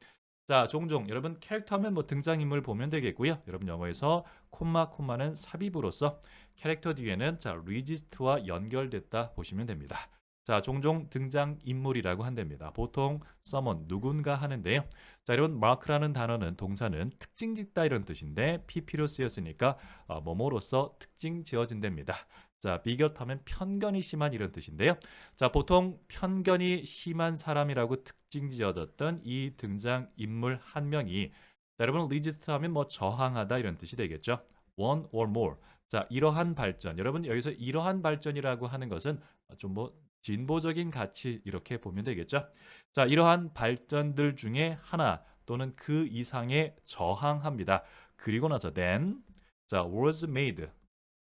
자, 종종 여러분 캐릭터 하면 뭐 등장인물 보면 되겠고요. 여러분 영어에서 콤마는 삽입으로서 캐릭터 뒤에는 자, 리지스트와 연결됐다 보시면 됩니다. 자, 종종 등장인물이라고 한답니다. 보통 someone 누군가 하는데요. 자, 여러분 mark라는 단어는 동사는 특징 짓다 이런 뜻인데 PP로 쓰였으니까 뭐뭐로서 특징 지어진답니다. 자, 비교하면 편견이 심한 이런 뜻인데요. 자, 보통 편견이 심한 사람이라고 특징 지어졌던 이 등장 인물 한 명이 자, 여러분 resist 하면 뭐 저항하다 이런 뜻이 되겠죠. one or more. 자, 이러한 발전. 여러분 여기서 이러한 발전이라고 하는 것은 좀 뭐 진보적인 가치 이렇게 보면 되겠죠. 자, 이러한 발전들 중에 하나 또는 그 이상에 저항합니다. 그리고 나서 then 자, was made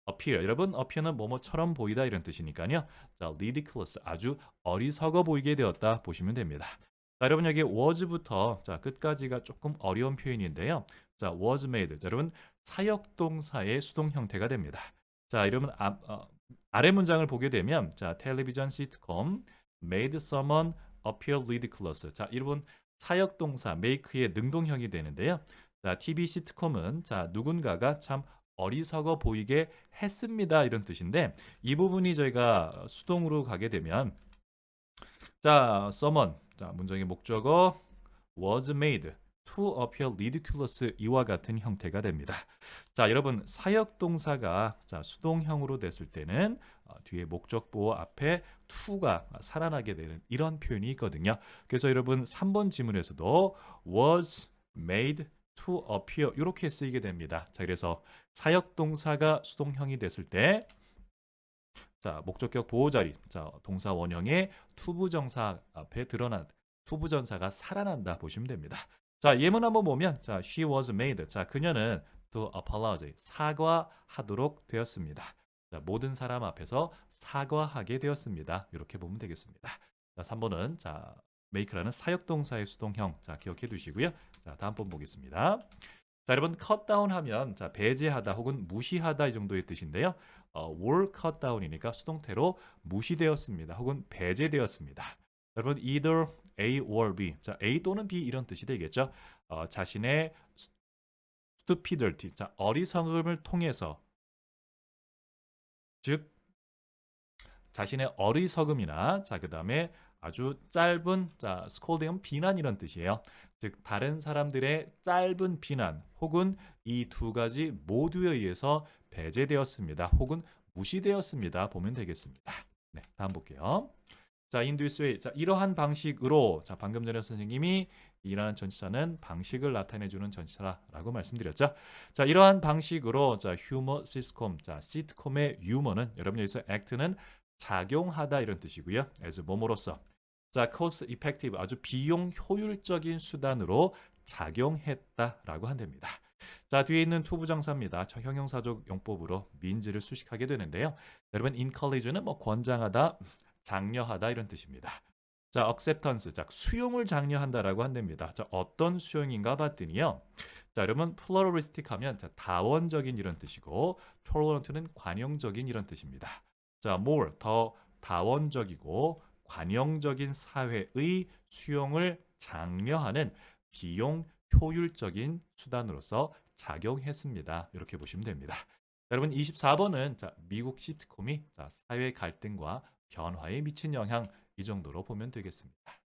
appear. 여러분 appear는 뭐뭐처럼 보이다 이런 뜻이니까요. 자, ridiculous 아주 어리석어 보이게 되었다 보시면 됩니다. 자, 여러분 여기 was부터 자, 끝까지가 조금 어려운 표현인데요. 자, was made. 자, 여러분 사역동사의 수동 형태가 됩니다. 자, 여러분 아래 문장을 보게 되면 자, 텔레비전 시트콤 made someone appear ridiculous. 자, 여러분 사역동사 make의 능동형이 되는데요. 자, TV 시트콤은 자, 누군가가 참 어리석어 보이게 했습니다. 이런 뜻인데 이 부분이 저희가 수동으로 가게 되면 자, someone 자, 문장의 목적어 was made to appear ridiculous 이와 같은 형태가 됩니다. 자, 여러분 사역 동사가 자, 수동형으로 됐을 때는 뒤에 목적보호 앞에 to가 살아나게 되는 이런 표현이 있거든요. 그래서 여러분 3번 지문에서도 was made to appear 이렇게 쓰이게 됩니다. 자, 그래서 사역 동사가 수동형이 됐을 때 자, 목적격 보호 자리. 자, 동사 원형의 투부정사 앞에 드러난 투부정사가 살아난다 보시면 됩니다. 자, 예문 한번 보면 자, she was made. 자, 그녀는 to apologize. 사과하도록 되었습니다. 자, 모든 사람 앞에서 사과하게 되었습니다. 이렇게 보면 되겠습니다. 자, 3번은 자, make라는 사역동사의 수동형. 자, 기억해 두시고요. 자, 다음 번 보겠습니다. 자, 여러분 cut down 하면 자, 배제하다 혹은 무시하다 이 정도의 뜻인데요. were cut down이니까 수동태로 무시되었습니다. 혹은 배제되었습니다. 여러분 either A or B. 자, A 또는 B 이런 뜻이 되겠죠. 자신의 stupidity. 자, 어리석음을 통해서 즉 자신의 어리석음이나 자, 그다음에 아주 짧은 자, scolding은 비난 이런 뜻이에요. 즉 다른 사람들의 짧은 비난 혹은 이 두 가지 모두에 의해서 배제되었습니다. 혹은 무시되었습니다. 보면 되겠습니다. 네, 다음 볼게요. 자, in this way. 자, 이러한 방식으로 자, 방금 전에 선생님이 이러한 전치사는 방식을 나타내 주는 전치사라고 말씀드렸죠. 자, 이러한 방식으로 자, 휴머 시트콤. 자, 시트콤의 유머는 여러분 여기서 act는 작용하다 이런 뜻이고요. as 뭐뭐로서 자, cost effective 아주 비용 효율적인 수단으로 작용했다라고 한답니다. 자, 뒤에 있는 투부정사입니다. 형용사적 용법으로 means를 수식하게 되는데요. 여러분 encourage는 뭐 권장하다, 장려하다 이런 뜻입니다. 자, acceptance. 자, 수용을 장려한다라고 한답니다. 자, 어떤 수용인가 봤더니요. 자, 여러분 pluralistic 하면 자, 다원적인 이런 뜻이고 tolerant는 관용적인 이런 뜻입니다. 자, more 더 다원적이고 관용적인 사회의 수용을 장려하는 비용 효율적인 수단으로서 작용했습니다. 이렇게 보시면 됩니다. 자, 여러분 24번은 자, 미국 시트콤이 자, 사회 갈등과 변화에 미친 영향 이 정도로 보면 되겠습니다.